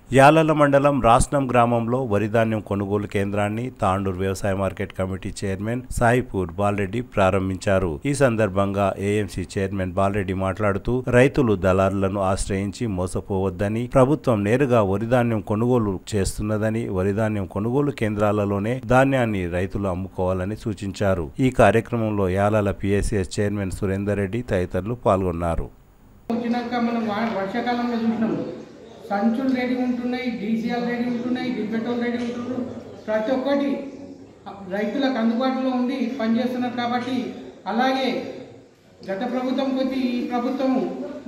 యాలల మండలం రాస్నం గ్రామంలో వరిధాన్యం కొనుగోలు కేంద్రాన్ని తాండూరు వ్యవసాయ market committee chairman Saipur Bala Reddy ప్రారంభించారు. ఈ సందర్భంగా ఏఎంసీ చైర్మన్ బాలరెడ్డి మాట్లాడుతూ రైతులు దళారులను ఆశ్రయించి మోసపోవద్దని, ప్రభుత్వం నేరుగా వరిధాన్యం కొనుగోలు చేస్తున్నదని, వరిధాన్యం కొనుగోలు కేంద్రాలలోనే ధాన్యాన్ని రైతులు అమ్ముకోవాలని సూచించారు. ఈ కార్యక్రమంలో యాలల పిఎస్సిఎస్ చైర్మన్ సురేందర్ రెడ్డి తదితరులు పాల్గొన్నారు. సంచులు రెడీ ఉంటున్నాయి, డీసీఎల్ రెడీ ఉంటున్నాయి, పెట్రోల్ రెడీ ఉంటున్నారు. ప్రతి ఒక్కటి రైతులకు అందుబాటులో ఉండి పనిచేస్తున్నారు. కాబట్టి అలాగే గత ప్రభుత్వం కొద్ది ఈ ప్రభుత్వం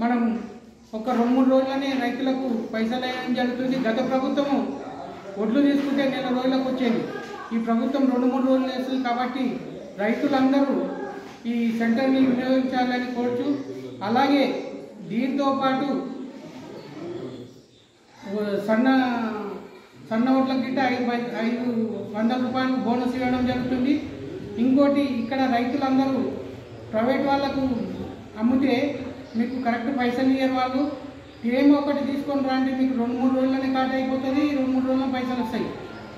మనం ఒక 2-3 రోజులనే రైతులకు పైసలు వేయడం జరుగుతుంది. గత ప్రభుత్వము ఒడ్లు తీసుకుంటే 4 రోజులకు వచ్చేది. ఈ ప్రభుత్వం 2-3 రోజులు వేస్తుంది. కాబట్టి రైతులందరూ ఈ సెంటర్ని వినియోగించాలని కోరుచు, అలాగే దీంతో పాటు సన్న ఓట్ల గిట్ట 500 రూపాయలు బోనస్ ఇవ్వడం జరుగుతుంది. ఇంకోటి ఇక్కడ రైతులందరూ ప్రైవేట్ వాళ్ళకు అమ్మితే మీకు కరెక్ట్ పైసలు ఇయ్యరు. వాళ్ళు ఏమో ఒకటి తీసుకొని రండి, మీకు 2-3 రోజులనే కాట్ అయిపోతుంది, 2-3 రోజుల పైసలు వస్తాయి.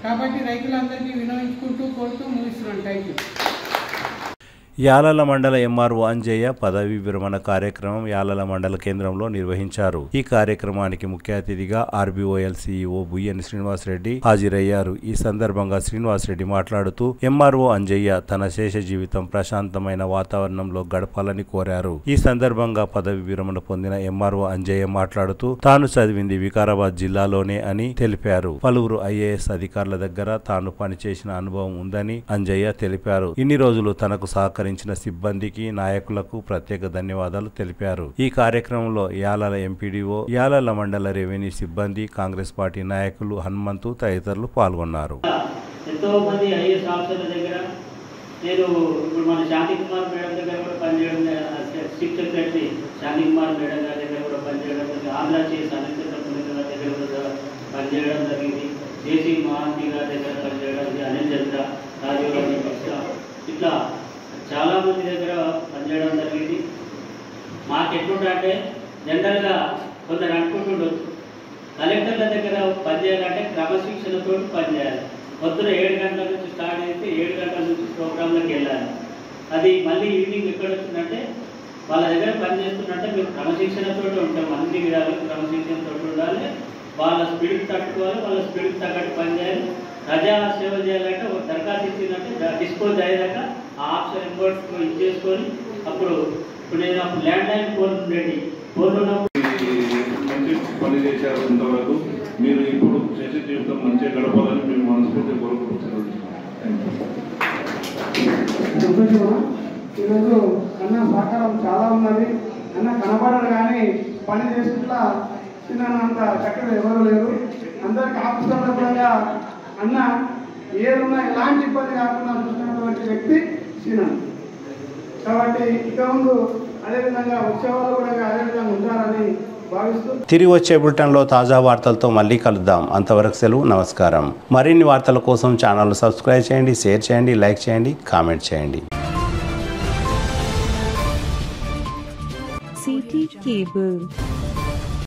కాబట్టి రైతులందరికీ వినియోగించుకుంటూ కోరుతూ ముగిస్తున్నాను. Thank you. యాలల మండల ఎంఆర్ఓ అంజయ్య పదవి విరమణ కార్యక్రమం యాలల మండల కేంద్రంలో నిర్వహించారు. ఈ కార్యక్రమానికి ముఖ్య అతిథిగా ఆర్బీఓఎల్ సిఇఓ బుయ్యని శ్రీనివాసరెడ్డి హాజరయ్యారు. ఈ సందర్భంగా శ్రీనివాసరెడ్డి మాట్లాడుతూ ఎంఆర్ఓ అంజయ్య తన శేష జీవితం ప్రశాంతమైన వాతావరణంలో గడపాలని కోరారు. ఈ సందర్భంగా పదవి విరమణ పొందిన ఎంఆర్ఓ అంజయ్య మాట్లాడుతూ తాను చదివింది వికారాబాద్ జిల్లాలోనే అని తెలిపారు. పలువురు ఐఏఎస్ అధికారుల దగ్గర తాను పనిచేసిన అనుభవం ఉందని అంజయ్య తెలిపారు. ఇన్ని రోజులు తనకు సహకరించిన సిబ్బందికి, నాయకులకు ప్రత్యేక ధన్యవాదాలు తెలిపారు. ఈ కార్యక్రమంలో యాలల ఎంపీడీఓ, యాలల మండల రెవెన్యూ సిబ్బంది, కాంగ్రెస్ పార్టీ నాయకులు, హనుమంతు తదితరులు పాల్గొన్నారు. ఎంతో మంది ఐఏఎస్ ఆఫీసర్ల దగ్గర నేను ఇప్పుడు మన శాంతి కుమార్ మేడం దగ్గర కూడా పనిచేయడం, చీఫ్ సెక్రటరీ శాంతి కుమార్ మేడం గారి దగ్గర కూడా పనిచేయడం, ఆంధ్ర చీఫ్ అనంత దగ్గర కూడా పనిచేయడం జరిగింది. జేసీ మహాంతి గారి దగ్గర పనిచేయడం, అనిల్ చంద్ర, రాజీవ్ గాంధీ కృష్ణ, ఇట్లా చాలామంది దగ్గర పనిచేయడం జరిగింది. మాకు ఎట్లుంటే జనరల్గా కొందరు అనుకుంటుండొచ్చు, కలెక్టర్ల దగ్గర పనిచేయాలంటే క్రమశిక్షణతో పనిచేయాలి. పొద్దున 7 గంటల నుంచి స్టార్ట్ అయితే 7 గంటల నుంచి ప్రోగ్రాంలోకి వెళ్ళాలి. అది మళ్ళీ ఈవినింగ్ ఎక్కడ వచ్చిందంటే వాళ్ళ దగ్గర పనిచేస్తున్నట్టే మీరు క్రమశిక్షణతో ఉంటాం, అన్ని విధాలు క్రమశిక్షణతో ఉండాలి. వాళ్ళ స్పీడ్కి తట్టుకోవాలి, వాళ్ళ స్పీడ్కి తగ్గట్టు పనిచేయాలి. ప్రజా సేవ చేయాలంటే ఒక దరఖాస్తు ఇచ్చిందంటే డిస్పోజ్ అయ్యేదాకా ఆ ఆప్షన్ ఇంపోర్ట్ ఇచ్చేసుకొని అప్పుడు నేను అప్పుడు ల్యాండ్ లైన్ ఫోన్ ఉండేది, ఫోన్ ఉన్నప్పుడు మంచి పని చేశారు. ఇంతవరకు మీరు ఇప్పుడు చేసే జీవితం మంచిగా గడపాలని మేము మనస్ఫూర్తిగా కోరుకుంటున్నాం. ఈరోజు అన్న సహకారం చాలా ఉన్నది. అన్న కనబడరు కానీ పని చేసుకుంటా తిన్నంత చక్కగా ఎవరు లేరు. అందరికి ఆపుతున్నట్టుగా అన్న ఏదున్నా ఎలాంటి ఇబ్బంది కాకుండా చూసినటువంటి వ్యక్తి సీనన్న. కాబట్టి ఇక ముందు అదేవిధంగా ఉత్సవాలు కూడా అదేవిధంగా ఉంటారని భావిస్తూ తిరిగి వచ్చే బులెటిన్లో తాజా వార్తలతో మళ్ళీ కలుద్దాం. అంతవరకు సెలవు, నమస్కారం. మరిన్ని వార్తల కోసం ఛానల్ సబ్స్క్రైబ్ చేయండి, షేర్ చేయండి, లైక్ చేయండి, కామెంట్ చేయండి. CT Cable